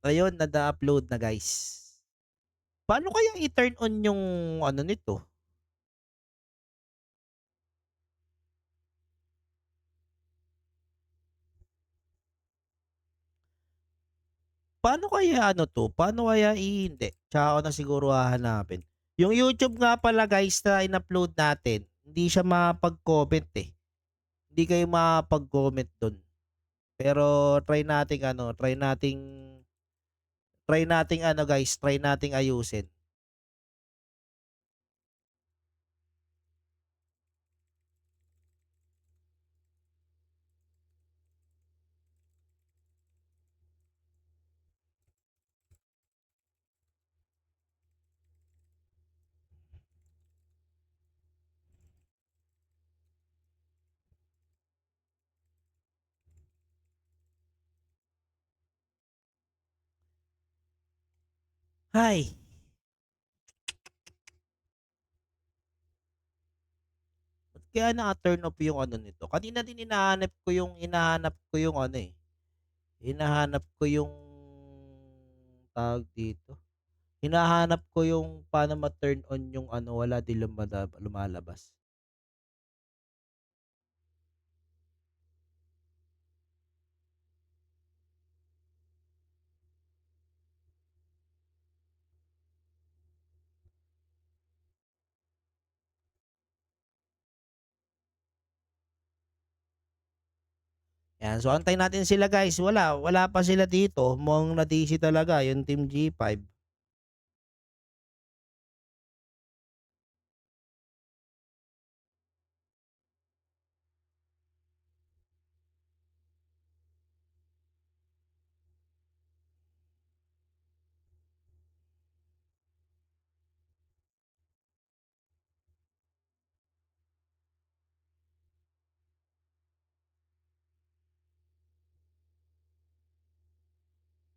Ayun, nada-upload na guys. Paano kaya i-turn on yung ano nito? Paano kaya ano 'to? Paano kaya hindi, tsaka ko na siguro hahanapin. Yung YouTube nga pala guys na in-upload natin, hindi siya makapag-comment, eh. Hindi kayo makakapag-comment dun. Pero try nating ano guys, try nating ayusin. Hay, ba't kaya naka-turn off yung ano nito? Kanina din hinahanap ko yung ano, eh, hinahanap ko yung tawag dito, hinahanap ko yung paano ma-turn on yung ano, wala din lumalabas. Yan, so antayin natin sila guys, wala pa sila dito, mukhang na-DC talaga yung Team G5.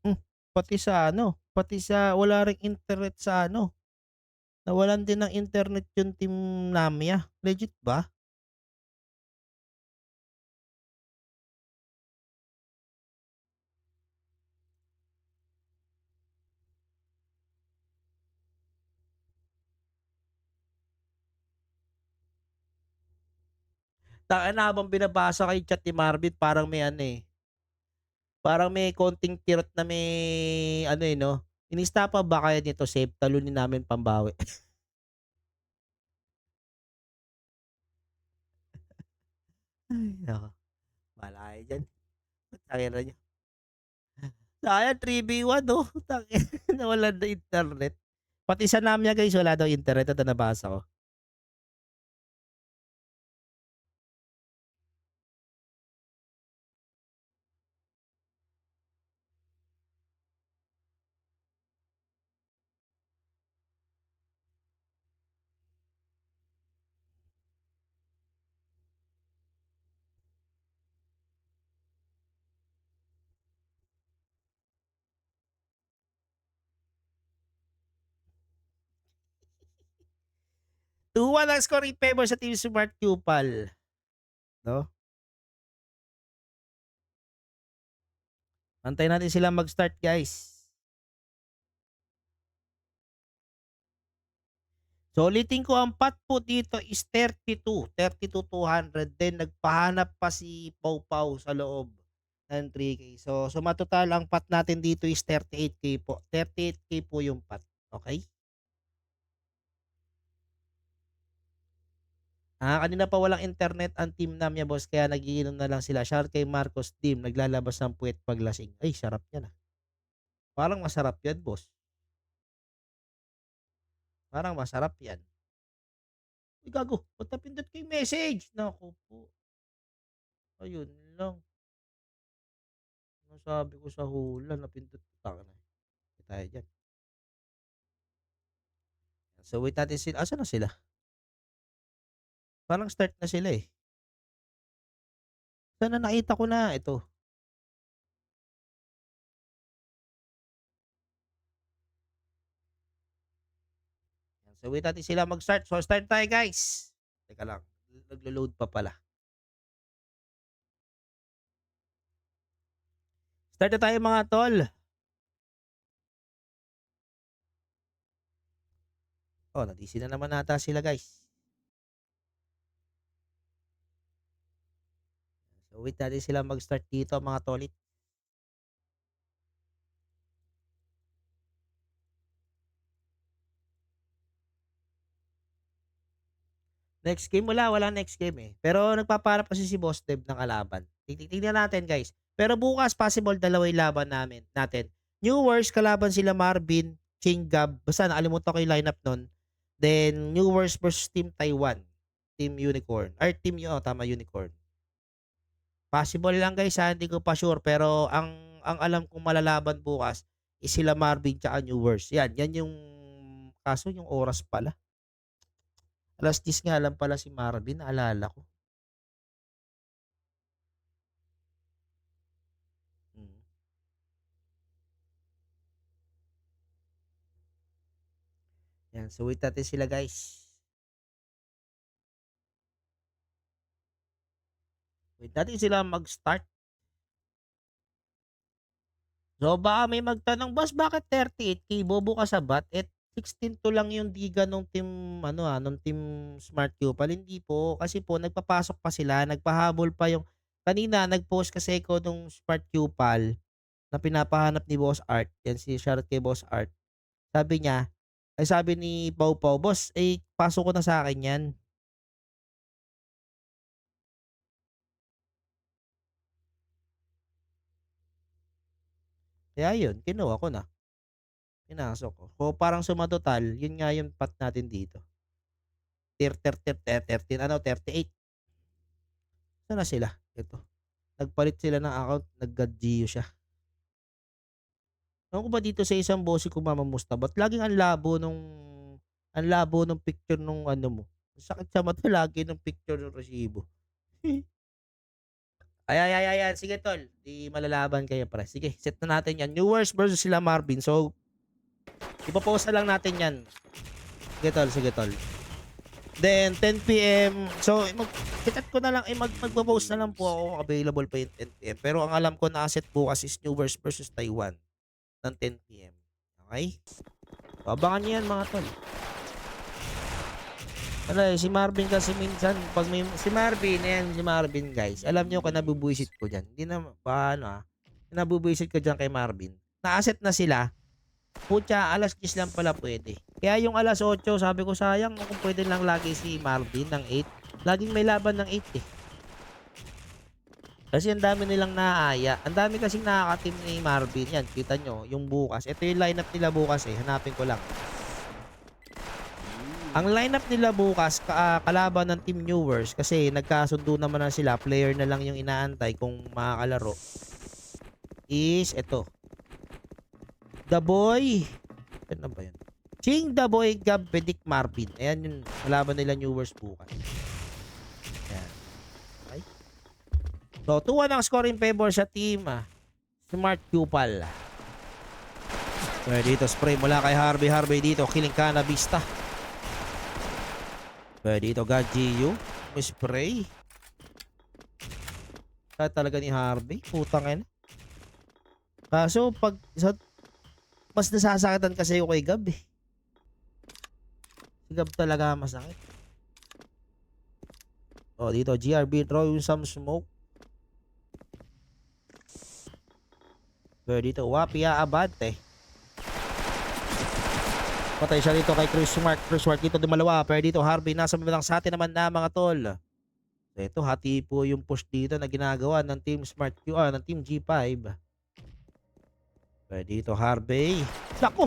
Hmm, pati sa wala ring internet sa ano, nawalan din ng internet yung Team Namia, legit ba? Tangina habang binabasa ko yung chat ni Marvin parang may ano, eh, parang may konting kirot na may ano, eh, 'no, "Inistapa ba kayo nito safe, talunin namin pambawi." Ay naku, bahala kayo diyan, putangina niyo. Sayang 3v1 'no, tangina nawalan ng internet. Pati sa Namya guys wala daw internet, ito nabasa ko. 2-1 ang score in favor sa Team Smart Cupal, 'no? Antayin natin sila mag-start guys. So ulitin ko ang pot po dito is 32, 200 nagpahanap pa si Pawpaw sa loob ng 3K. So sumatotal ang pot natin dito is 38K po. 38K po yung pot. Okay? Kanina pa walang internet ang team Namya boss kaya nagiinom na lang sila. Shout kay Marcos team naglalabas ng puwet paglasing. Ay sarap yan, Parang masarap yan boss. Parang masarap yan. Uy gago, ba't napindot ko yung message? Naku po, ayun lang. Nasabi ko sa hula napindot ko, tangina. Di tayo diyan. So wait natin sila, asan na sila? Parang start na sila, eh. Sana nakita ko na, ito. So wait natin sila mag-start. So start tayo guys. Teka lang. Naglo-load pa pala. Start na tayo mga tol. Oh, na-DC na naman nata sila guys. So wait natin sila mag-start dito mga tolit. Next game wala next game eh. Pero nagpaparap kasi si Boss Dev ng kalaban. Tingnan natin guys. Pero bukas possible dalawa yung laban natin. New Wars kalaban sila Marvin, King Gab. Basta nakalimutan ko yung lineup nun. Then New Wars versus Team Taiwan. Team Unicorn. Or Team tama Unicorn. Possible lang guys ha, hindi ko pa sure pero ang alam kong malalaban bukas is sila Marvin tsaka New Wars. Yan yung kaso yung oras pala. Alas 10 nga lang pala si Marvin, naalala ko. Mm. Yan, so wait natin sila guys. Wait natin sila mag-start. So baka may magtanong, boss bakit 38k bobo ka sa bat? 16 to lang yung diga nung team nung team Smart Cupal. Hindi po kasi po nagpapasok pa sila, nagpahabol pa yung kanina nag-post kasi ko nung Smart Cupal na pinapahanap ni Boss Art. Yan si shoutout kay Boss Art. Sabi niya, ay sabi ni Pau Pau, boss, pasok ko na sa akin yan. Kaya yun, kinuha ko na. Pinasok ko. So parang sumatotal, yun nga yung pat natin dito. 38. Saan na sila? Ito. Nagpalit sila ng account, nag-GU siya. Ewan ko ba dito sa isang boss ko mamamusta, ba't laging ang labo nung picture nung mo. Sakit sa mata lagi ng picture ng resibo. Ay. Sige tol. Di malalaban kayo pre. Sige, set na natin yan. New Wars versus sila Marvin. So, ipopost na lang natin yan. Sige tol. Then, 10 p.m. So, chat ko na lang. Magpo-post na lang po ako. Available pa yung 10 p.m. Pero ang alam ko na asset bukas is New Wars versus Taiwan. Ng 10 p.m. Okay? So, abangan nyo yan mga tol. Si Marvin kasi minsan, pag may, si Marvin guys, alam nyo nabubuisit ko dyan. Hindi na, nabubuisit ko dyan kay Marvin. Na-asset na sila, putya, alas 10 lang pala pwede. Kaya yung alas 8, sabi ko sayang kung pwede lang lagi si Marvin ng 8. Laging may laban ng 8 eh. Kasi ang dami nilang naaya. Ang dami kasing nakaka-team ni Marvin. Yan, kita nyo, yung bukas. Ito yung lineup nila bukas eh. Hanapin ko lang. Ang lineup nila bukas, kalaban ng Team New Wars kasi nagkasundo naman na sila, player na lang yung inaantay kung makakalaro. Is ito. The Boy. Ano ba yun? Ching, The Boy, Gab, Bedic, Marvin. Ayan yung kalaban nila New Wars bukas. Ayan. Okay. So, 2-1 ang score in favor sa team Smart Cupal. So, dito spray mula kay Harvey dito. Killing Cannabista. Pwede dito GU. May spray. Kaya talaga ni Harvey. Putang ina. Kaso pag mas nasasakitan kasi yung kay Gab eh. Si Gab talaga masakit. O dito GRB throwing some smoke. Pwede dito Wapia Abante. Patay siya dito kay Chris Smart dito dumalawa. Pero dito Harvey nasa bilang sa atin naman na mga tol. Ito hati po yung push dito na ginagawa ng Team Smart ng Team G5. Pero dito Harvey. Nako!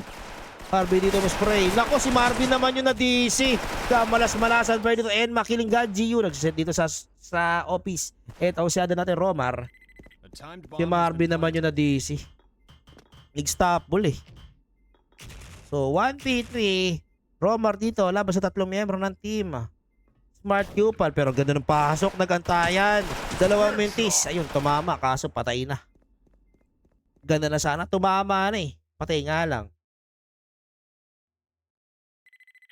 Harvey dito mo spray. Nako si Marvin naman yung na DC. Kamalas-malasan pero dito and makiling GU. Nagsiset dito sa office. Eto usyado natin Romar. Si Marvin naman yung na DC. Nag-stopball eh. So, 1v3, Romar dito, laban sa 3 miyembro ng team. Smart Cupal, pero ganda ng pasok, nagantayan. 2 mintis, ayun, tumama, kaso patay na. Ganda na sana, tumama na eh. Patay nga lang.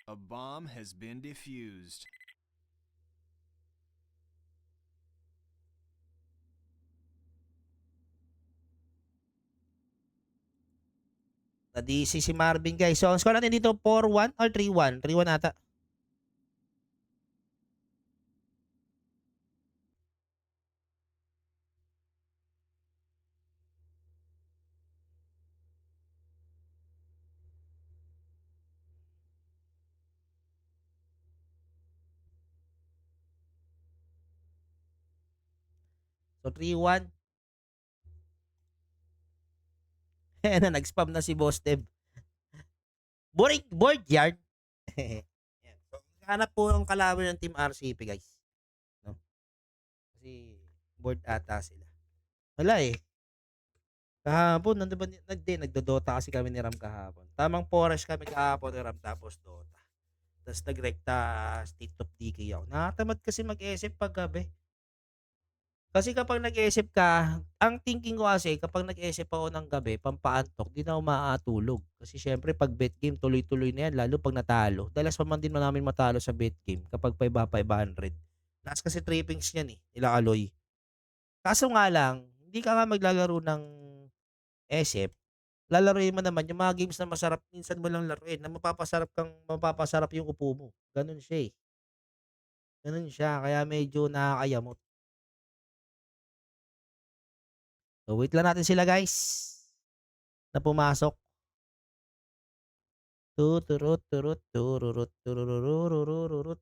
A bomb has been defused. Na-DC si Marvin guys. So, ang score natin dito 4-1 or 3-1? 3-1 ata. So, 3-1. Ayan na, nag-spam na si Boss Dev. Board yard. Ayan. So, hanap po ang kalaban ng Team RCP guys. No? Kasi board ata sila. Wala eh. Kahapon, nandun ba, nagdodota kasi kami ni Ram kahapon. Tamang forest kami kahapon ni Ram tapos Dota. Tapos nagrekta State of Decay ako. Nakatamad kasi mag-isip pag gabi. Kasi kapag nag-isip ka, ang thinking ko kasi kapag nag-isip ako ng gabi, pampaantok, di na ako makakatulog. Kasi syempre pag bet game, tuloy-tuloy na yan, lalo pag natalo. Dalas pa man din namin matalo sa bet game kapag 500. Last kasi trippings niyan eh, nila Aloy. Kaso nga lang, hindi ka nga maglalaro ng isip, lalaruin mo naman yung mga games na masarap minsan mo lang laruin na mapapasarap yung upo mo. Ganun siya eh. Ganun siya, kaya medyo nakakayamot. So wait lang natin sila guys na pumasok. Tuturut turut tururut tururururururut.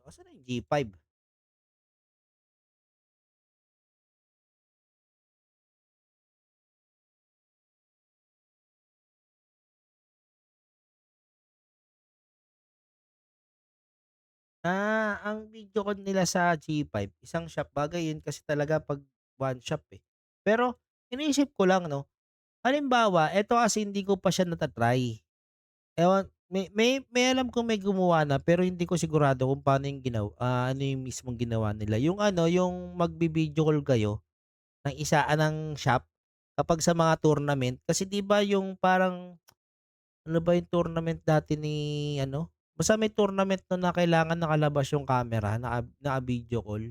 So, asan na yung G5? Ang video call nila sa G5, isang shop. Bagay yun kasi talaga pag one shop eh. Pero iniisip ko lang 'no, halimbawa eto kasi hindi ko pa siya nata-try. Ewan, may alam kong may gumawa na pero hindi ko sigurado kung paano yung ano yung mismong ginawa nila. Yung ano, yung magvi-video call kayo ng isa ng shop kapag sa mga tournament. Kasi 'di ba yung parang ano ba yung tournament dati ni ano, basta may tournament nun na kailangan nakalabas yung camera, naka-video call.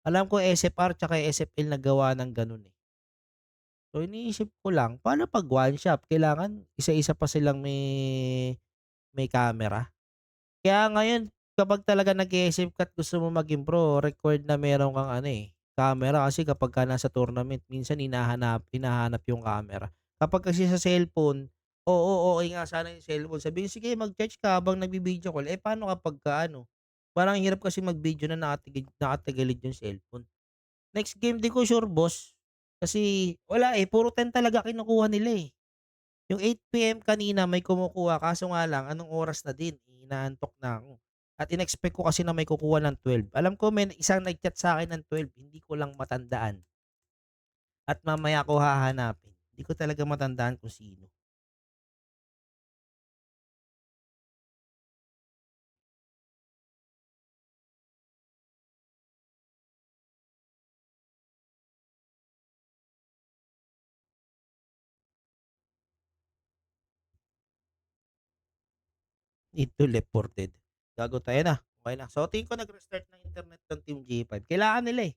Alam ko SFR tsaka SFL naggawa ng gano'n, eh. So iniisip ko lang, paano 'pag one shop kailangan isa-isa pa silang may camera? Kaya ngayon kapag talaga nag-iisip ka't gusto mo maging pro, required na meron kang ano, eh, camera kasi kapagka nasa tournament minsan hinahanap yung camera. Kapag kasi sa cellphone, oo, okey nga sana yung cellphone, sabihin, "Sige mag-charge ka habang nagvi-video call." Eh, paano kapagka ano, parang ang hirap kasi mag-video na nakatagilid yung cellphone. Next game di ko sure boss, kasi wala, eh, puro 10 talaga kinukuha nila, eh. Yung 8 PM kanina may kumukuha kaso nga lang anong oras na din, inaantok na ako. At in-expect ko kasi na may kukuha ng 12. Alam ko may isang nag-chat sa'kin ng 12, hindi ko lang matandaan at mamaya ko hahanapin. Hindi ko talaga matandaan kung sino. Need to reported. Gago tayo na, okey na. So tingin ko nag-restart ng internet ng Team G5. Kailangan nila, eh,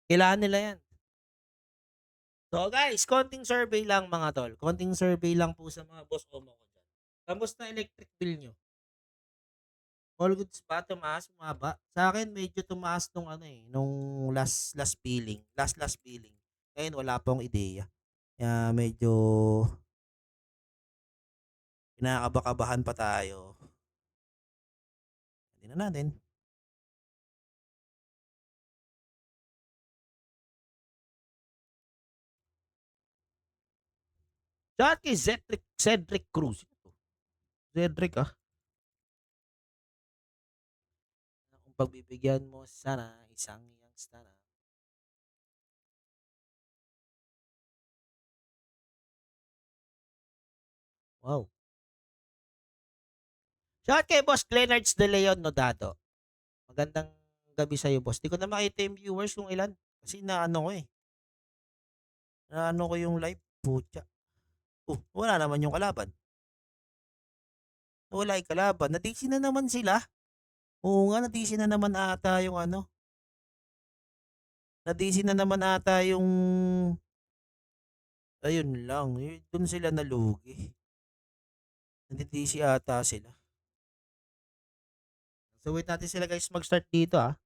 kailangan nila 'yan. So guys, konting survey lang mga tol, konting survey lang po sa mga boss omo ko diyan. Kamusta electric bill niyo? All goods ba, tumaas, bumaba? Sa'kin medyo tumaas nung ano, eh, nung last billing, last billing. Ngayon wala pa akong ideya. Kaya medyo Kinakaba-kabahan pa tayo. Tingnan natin. Shot kay Cedric Cruz. Cedric kung pagbibigyan mo sana isang youngster na. Wow. Shot kay Boss Glenards De Leon Nodado. Magandang gabi sa'yo, boss. Di ko na makita yung viewers kung ilan. Kasi naano ko eh. Naano ko yung live. Putya. Wala naman yung kalaban. Wala yung kalaban. Nadisi na naman sila. Oo nga, nadisi na naman ata yung ano. Nadisi na naman ata yung... Ayun lang. Doon sila nalugi. Nadisi ata sila. So wait natin sila guys mag-start dito ah.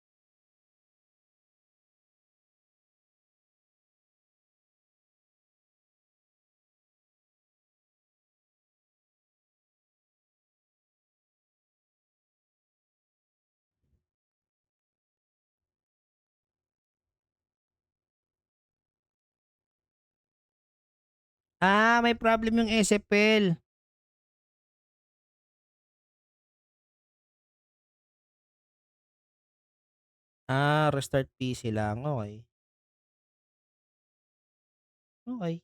May problem yung SFL. Restart PC lang. Okay. Okay.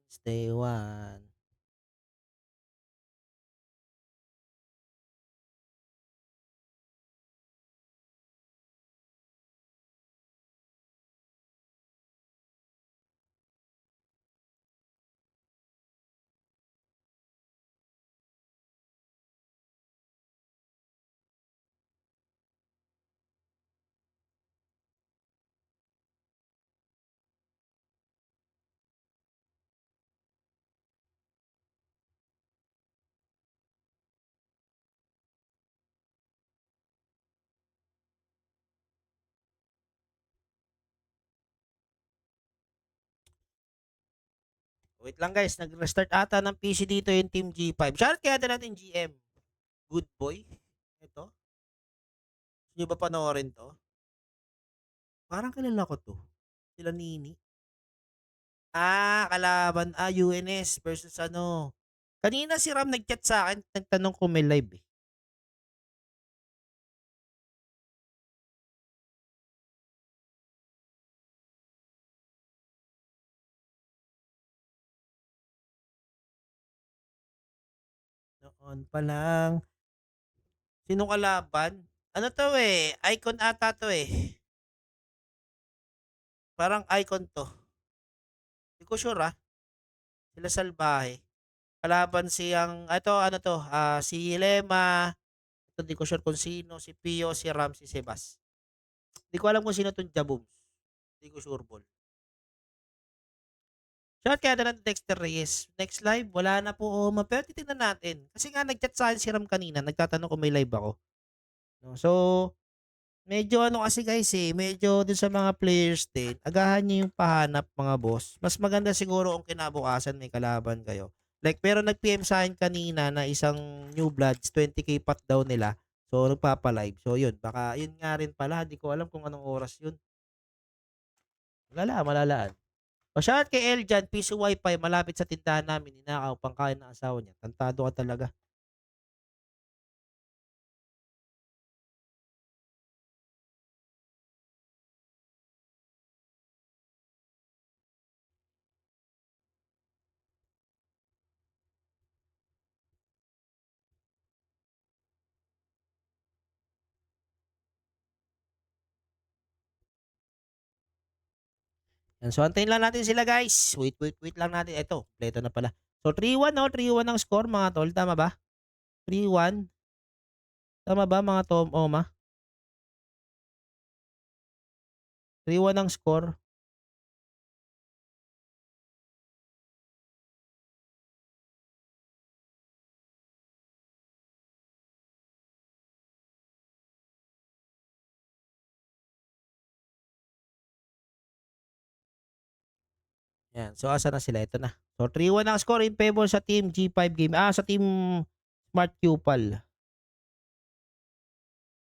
Since day one. Wait lang guys, nag-restart ata ng PC dito yung Team G5. Shoutout kaya natin GM. Good boy. Ito. Gusto nyo ba panoorin to? Parang kilala ko to. Sila Nini. Kalaban. UNS versus ano. Kanina si Ram nag-chat sa akin. Nagtanong kung may live eh. Noon pa lang. Sino kalaban? Ano to eh? Icon ata to eh. Parang icon to. Hindi ko sure ah. Sila salbahe. Kalaban siyang, ito ano to, si Lema. Ito di ko sure kung sino. Si Pio, si Ram, si Sebas. Hindi ko alam kung sino tong Jabooms. Hindi ko sure ball. Shout kaya na ng Dexter Reyes. Next live, wala na po. Pero titignan natin. Kasi nga nag-chat sa akin si Ram kanina. Nagtatanong kung may live ako. No? So, medyo ano kasi guys medyo dun sa mga players din, agahan nyo yung pahanap mga boss. Mas maganda siguro kung kinabukasan may kalaban kayo. Like, pero nag-PM sa akin kanina na isang New Bloods, 20k pot daw nila. So, nagpapa-live. So, yun. Baka, yun nga rin pala. Hindi ko alam kung anong oras yun. Malalaan. O, shoutout kay Eljan, piso wifi, malapit sa tindahan namin. Inakaw, pangkain ng asawa niya. Tantado ka talaga. Yan. So, antayin lang natin sila guys. Wait lang natin. Ito, kompleto na pala. So, 3-1 no? 3-1 ang score mga tol. Tama ba? 3-1. Tama ba mga Tom Oma? 3-1 ang score. Yan. So, asa na sila? Ito na. So, 3-1 ang score in favor sa team G5 game. Sa team Smart Cupal.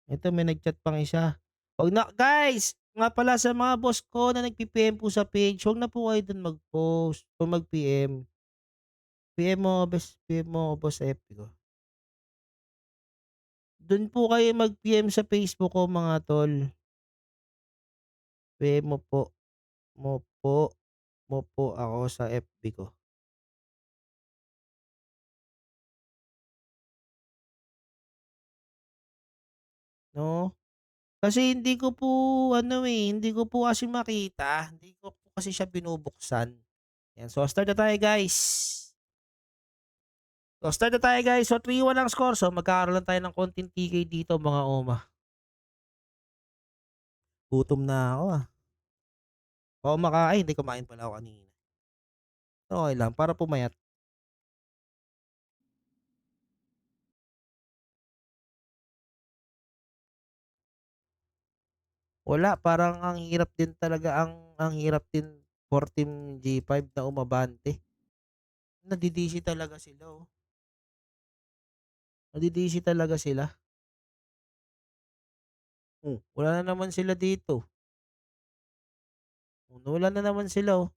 Ito may nag-chat pang isa. Wag na guys, nga pala sa mga boss ko na nagpi-PM po sa page, wag na po kayo dun mag-post o mag-PM. PM mo, PM mo ako boss sa FB ko. Dun po kayo mag-PM sa Facebook ko mga tol. PM mo po, mo po ako sa FB ko. 'No? Kasi hindi ko po ano, hindi ko po kasi makita, hindi ko po kasi siya binubuksan. Yan, so start na tayo guys. So 3-1 ang score, so magkakaroon lang tayo ng konting TK dito mga oma. Gutom na ako, Ako makain, hindi kumain pala ako kanina. Okey lang para pumayat. Wala, parang ang hirap din talaga ang hirap din for Team G5 na umabante. Nadidisi talaga sila, Nadidisi talaga sila. Wala na naman sila dito. Nawalan na naman sila,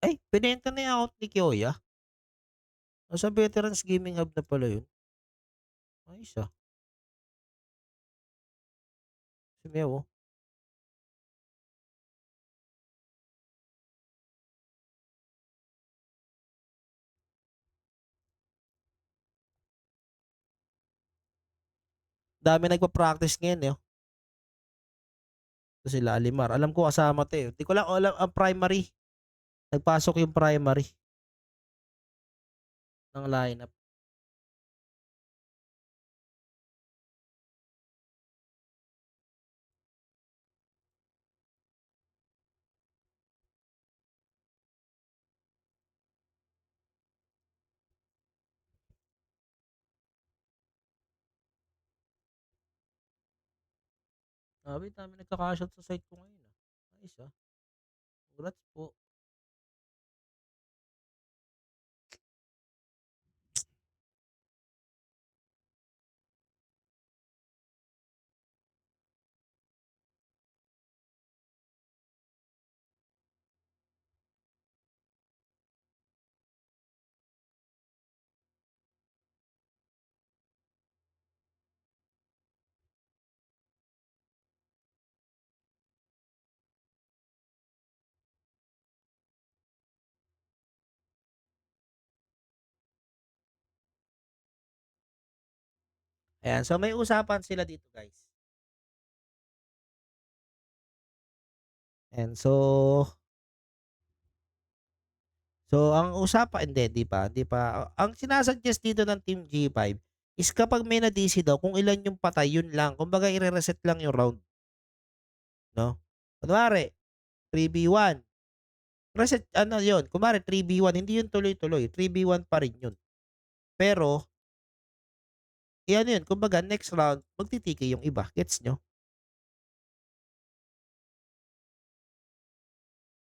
Ay, binenta na yung account ni Kiyoya. Nasa Veterans Gaming Hub na pala yun. Ayos, Si Mew, Dami nagpa-practice ngayon, Ito sila Alimar. Alam ko kasama 'to, 'Di ko lang alam ang primary. Nagpasok yung primary ng lineup. Grabe dami nagka-cashout sa site ko ngayon, Ayos, Congrats po. Ayan, so may usapan sila dito, guys. And so ang usapan hindi, 'di ba? Ang sina-suggest dito ng Team G5 is kapag may na-DC daw kung ilan yung patay, yun lang. Kumbaga ire-reset lang yung round, 'no? Kunwari 3v1, reset ano yun, kunwari 3v1, hindi yun tuloy-tuloy, 3v1 pa rin yun. Pero i-ano yun, kumbaga next round magti-TK yung iba, gets niyo?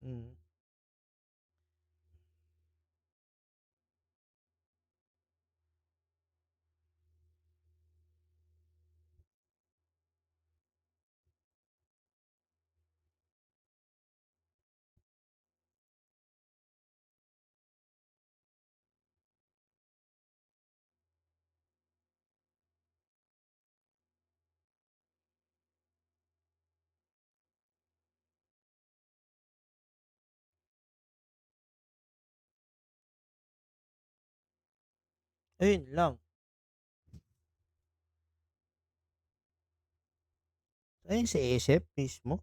Mm. Ayun lang. Ayun si SF mismo.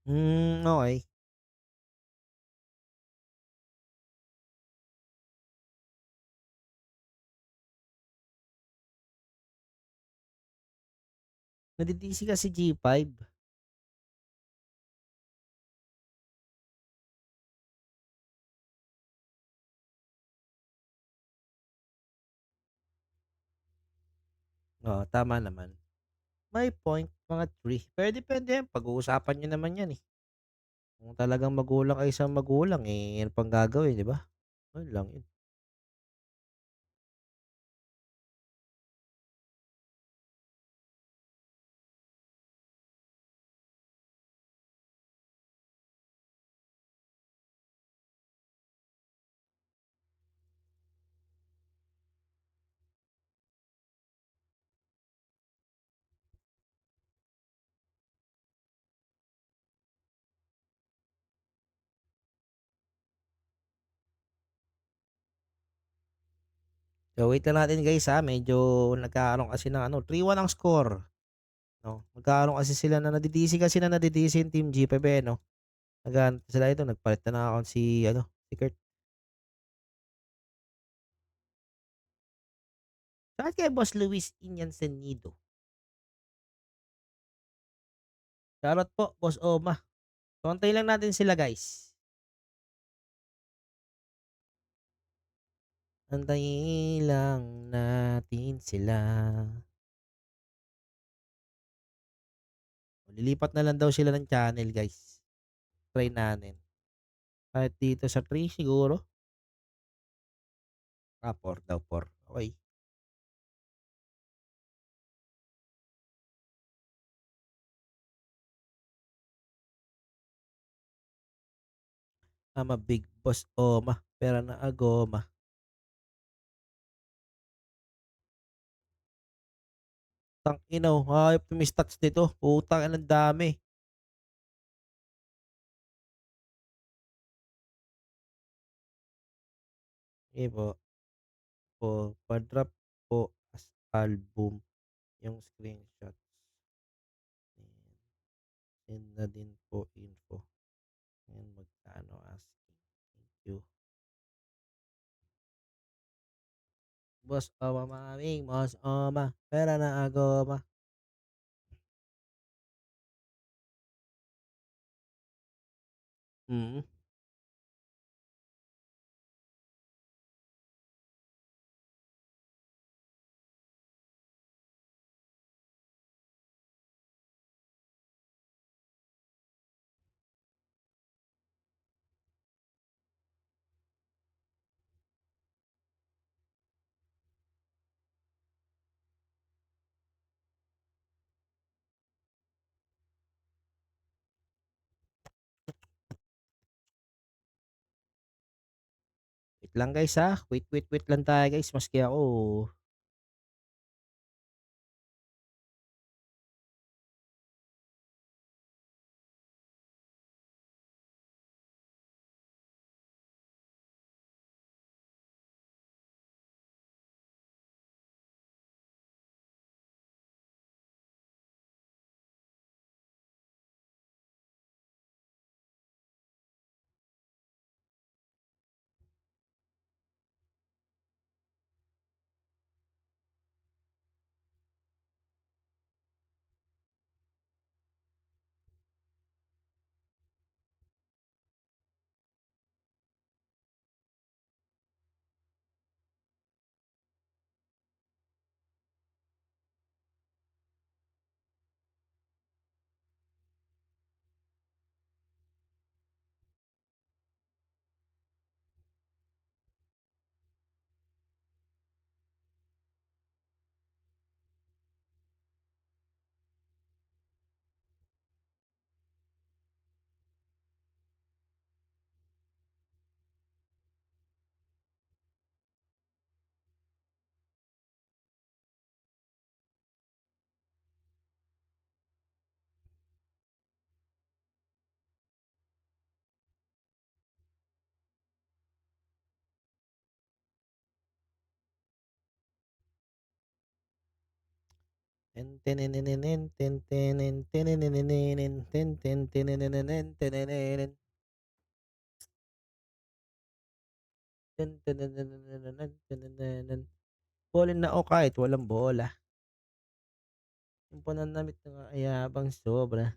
Okey. Nadidisi kasi G5. Oo, tama naman. May point, mga 3. Pero depende yan, pag-uusapan niyo naman yan, eh. Kung talagang magulang kayo sa magulang, eh, ano pang gagawin, 'di ba? Yun lang yun. So, wait lang natin guys, medyo nagkakaroon kasi ng 3-1 ang score, 'no? Nagkakaroon kasi sila na nadidisi yung Team G5, eh, 'no? Naghahanap sila ito, nagpalit na ng account si Kurt. Saan kay Boss Luis Inancenido? Shoutout po, Boss Oma. So, antayin lang natin sila guys. Antayin lang natin sila. Lilipat na lang daw sila ng channel guys. Try natin. Kahit dito sa 3 siguro? 4 daw, 4. Okey. I'm a big boss Oma, pera na agoma. Tang-ina, hayop 'tong stats nito, putang ina ang dami. Sige po, pa-drop po as album yung screenshots, and send na din po info, and magkano asking. Thank you. Boss Oma maming, Boss Oma, pera na agoma. Mm. Wait lang guys, wait lang tayo guys, maski ako ten tenenenenen, ten tenen, tenenenenenen, ten ten tenenenenen, tenenenen, ten tenenenenen, tenenenen. Ballin na ako kahit walang bola. Yung pananamit na ayabang sobra.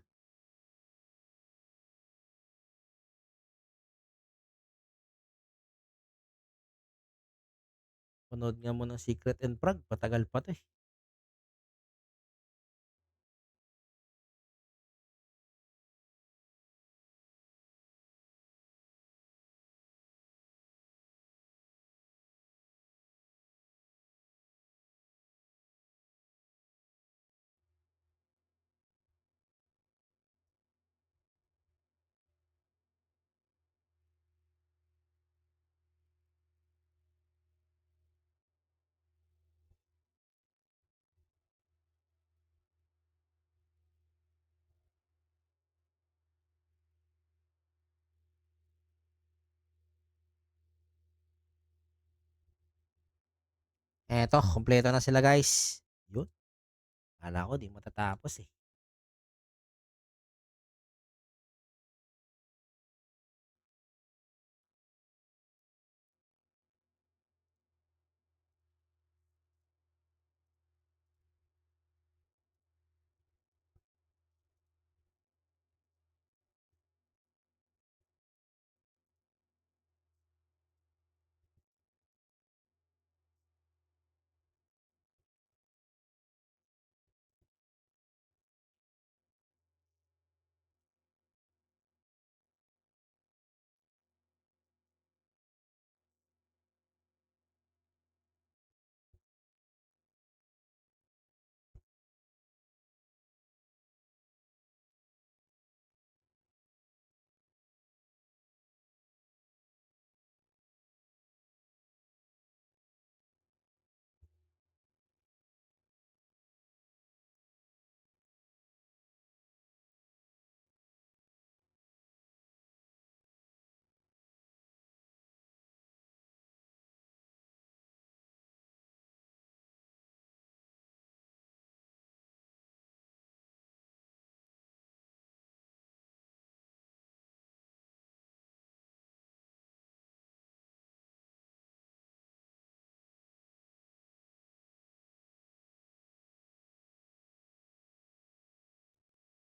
Panood nga mo ng Secret and Frog, patagal pa 'to, eh. Eto, kumpleto na sila, guys. Yun, akala ko 'di matatapos, eh.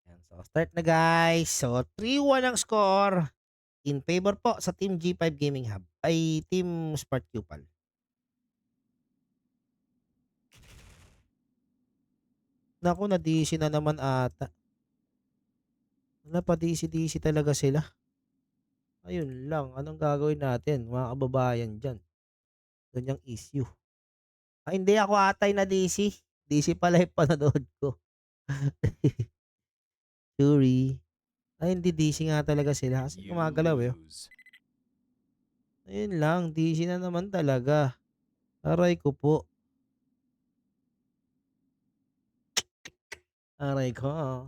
Yan, so start na, guys. So 3-1 ang score in favor po sa Team G5 Gaming Hub ay Team Spark Cupal. Naku, na-DC na naman ata. Napa-DC-DC talaga sila. Ayun lang, anong gagawin natin mga kababayan diyan? Ganyang issue. Ay hindi, ako ata yung na-DC. DC pala yung panonood ko. Sorry. Ay hindi, DC nga talaga sila kasi You gumagalaw, eh. lose. Ayun lang, DC na naman talaga. Aray ko po. Aray ko.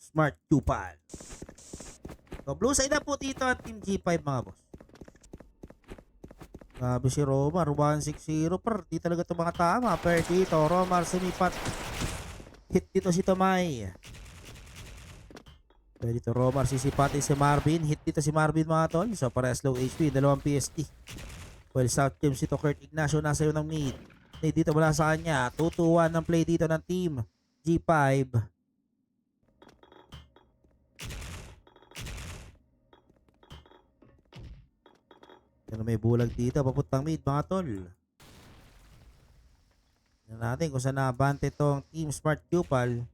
Smart Cupal. So, blue side na po dito at Team G5 mga boss. Grabe si Romar, 160 per. Di talaga ito mga tama. Per dito, Romar sumipat. Hit dito si Tomay. Per dito, Romar sisipatin si Marvin. Hit dito si Marvin mga tol. So, parehas low HP, dalawang PST. Well, South James dito, Kurt Ignacio nasa iyo ng mid. Mid dito wala sa kanya. 2-2-1 ng play dito ng Team G5. Pero may bulag dito, papuntang mid mga tol. Tignan natin kung saan nabante itong Team Smart Cupal.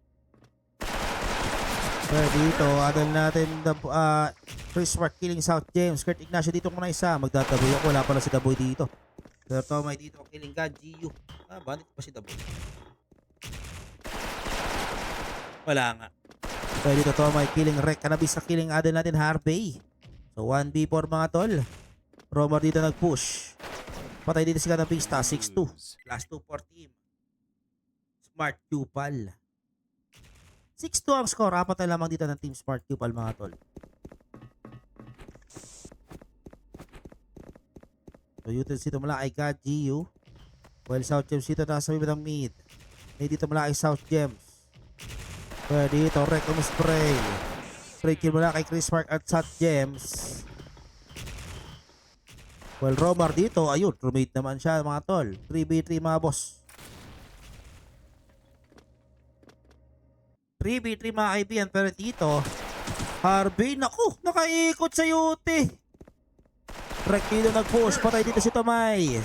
Pero dito, adal natin Chris Smart killing South James. Kurt Ignacio dito muna isa. Magdataboy ako, wala pala si Daboy dito. Pero Tomay dito, killing God, GU. Bandit pa si Daboy. Wala nga. Pero dito, Tomay killing Rek. Kanabis sa killing adal natin Harvey. So 1v4 mga tol. Romar dito nag-push. Patay dito si Kanabista, 6-2. Last 2 for team Smart Cupal. 6-2 ang score. Apat na lamang dito ng Team Smart Cupal mga tol. So Utens dito mula kay God GU. While South Gems dito nasa bibig ng mid. May dito mula kay South Gems. Pero dito Recom Spray. Spray kill mula kay Chris Mark at South Gems. Well, Romar dito, ayun, roommate naman siya mga tol. 3v3 mga boss. 3v3 mga kaibigan, pero dito, Harvey, naku, nakaikot sa Yute. Rek dito nag-push, patay dito si Tomay.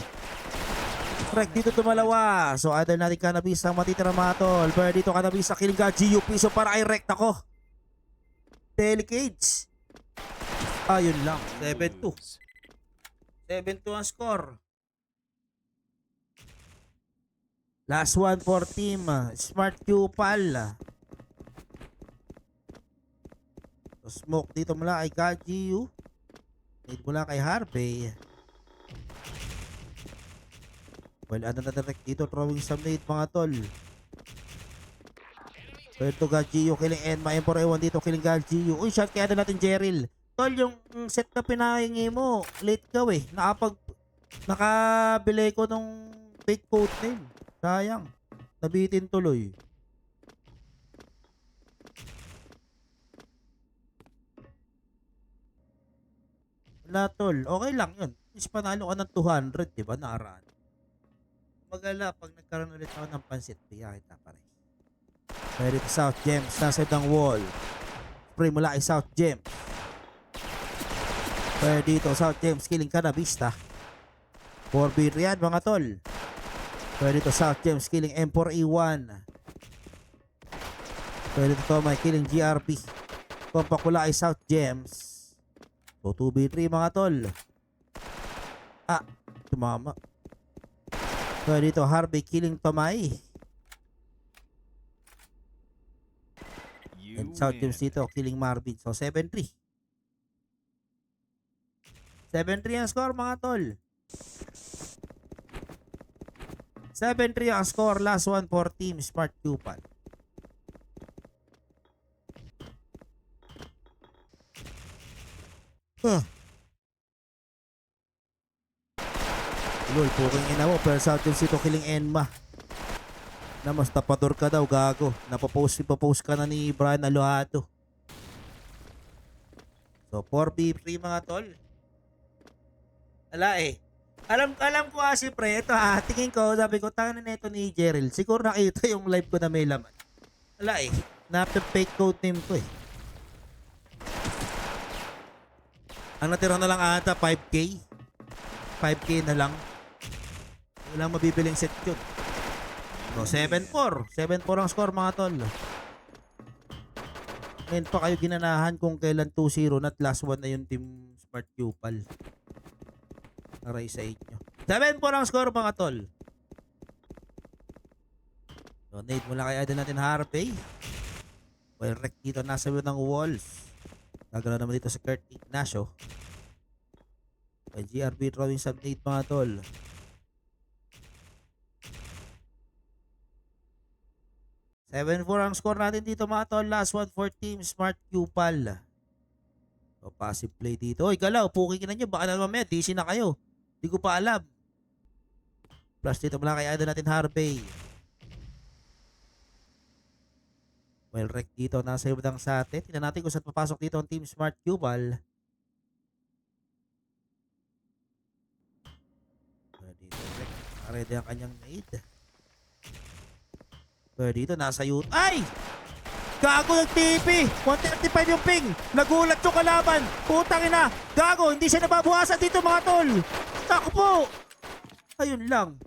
Rek dito tumalawa. So, other natin Kanabis ang matitira mga tol. Pero dito Kanabis sa killing ka, GU piso para kay Rek, nako. Delicades. Ayun lang, 7-2. 7-2 ang score. Last one for team Smart Cupal. So, smoke dito mula kay Kajiu. Need mula kay Harvey. Well, ano na direct dito, throwing some nade mga tol. Pero Kajiu killing Enma. M4A1 dito killing Kajiu. Uy, shot kaya natin Jeril. Tol, yung set na pinahingi mo, late ka eh. Nakabili ko nung fake code name. Sayang. Nabitin tuloy. Wala tol. Okay lang yun. Is panalo ka ng 200, di ba? Nakaraan. Magala, pag nagkaroon ulit ako ng pansit, piya kita pa rin. Pero ito South Gems, nasa ng wall. Spray mula kay South Gems. Pero dito, South James killing Kanabista. 4v yan mga tol. Pero dito, South James killing M4A1. Pero dito, Tomay killing GRP. Kompakula ay South James. So, 2v3 mga tol. Tumama. Pero dito, Harvey killing Tomay. And South James dito killing Marvin. So, 7-3. 7-3 ang score mga tol. 7-3 ang score. Last one for Team Smart Cupal. Lol, puking ina mo. Pero South James ito killing Enma. Na mas tapador ka daw, gago. Ipapost ka na ni Brian Alohado. So 4v3 mga tol. Ala alam ko kasi pre, ito tingin ko, sabi ko, tangan na ito ni Jeril. Siguro nakita yung live ko na may laman. Ala na-fake code name ko eh. Ang natira na lang ata 5K. 5K na lang. Walang mabibiling set yun. So 7-4. 7-4 ang score mga tol. Ngayon pa kayo ginanahan kung kailan 2-0 at last one na yung Team Smart Cupal. Aray sa inyo. 7-4 ang score mga tol. Donate mula kay idol natin Harvey. Well, Rek dito nasa view ng walls. Gagalaw naman dito sa Kurt Ignacio. By GRB throwing some nade mga tol. 7-4 ang score natin dito mga tol. Last one for Team Smart Cupal. So, passive play dito. Oy, galaw, puking na nyo. Baka na mamaya, DC na kayo. Di ko pa alam. Plus dito mula kay idol natin Harvey. Well, wreck dito. Nasa ibang sa atin. Tingnan natin kung saan papasok dito ang Team Smart Cupal. Dito, wreck. Ready ang kanyang nade. Pero dito, nasa youth. Ay! Gago ng TP! 135 yung ping! Nagulat yung kalaban! Putang ina! Gago! Hindi siya nababuhasan dito mga tol! Tako po! Ayun lang.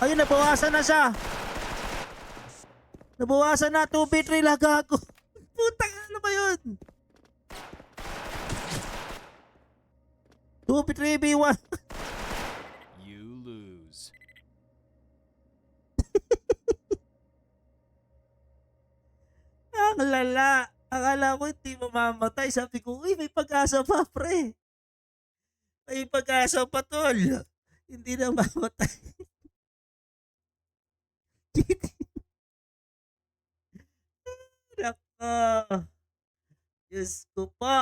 Ayun, nabawasan na siya. Nabawasan na. 2v3 lang, gago. Putang ina, ano ba yun? 2v3v1. You lose. Ang lala. Akala ko hindi mamamatay. Sabi ko, uy, may pag-asa pa, pre. May pag-asa pa, tol. Hindi na mamatay. Nako. Diyos ko po.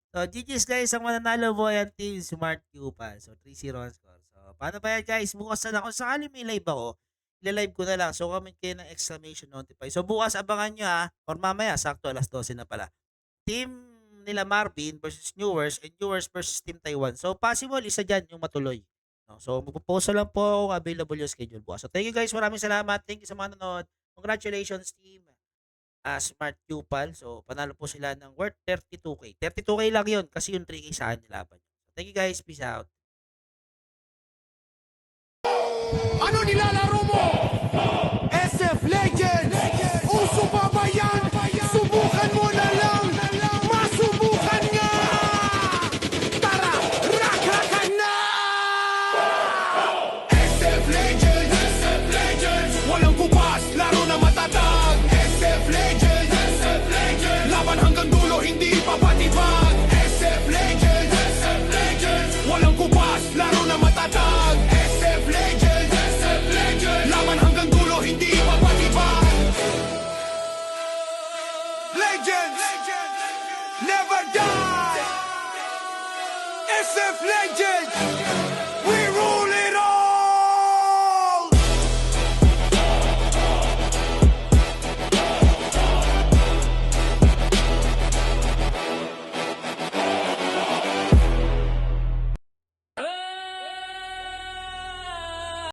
So, GG's guys, ang mananalo po yan Team Smart Cupal. So, 3-0 ang score. So, paano ba yan guys? Bukas na lang. Kung sakali may live ako, ilalive ko na lang. So, comment kayo ng exclamation notify. So, bukas abangan nyo ha. Or mamaya, sakto alas 12 na pala. Team nila Marvin versus Newers and Newers versus Team Taiwan. So, possible, isa dyan yung matuloy. No? So, magpo-post na lang po kung available yung schedule bukas. So, thank you guys. Maraming salamat. Thank you sa mga nanonood. Congratulations, Team Smart Cupal. So, panalo po sila ng worth 32K. 32K lang yun kasi yung 3K sa akin nilaban. Thank you guys. Peace out. Ano nilalaro mo? SF Legends! Uso pa ba yan? Subukan mo na lang! Masubukan nga! Tara, rakrakan na! SF Legends! SF Legends! Walang kupas, laro na matatag! SF Legends! SF Legends! Laban hanggang dulo, hindi papatibag! SF Legends! SF Legends! Walang kupas, laro na matatag! SF Legends! SF Legends! Laban hanggang dulo, hindi papatibag! Legends! Never die! SF Legends!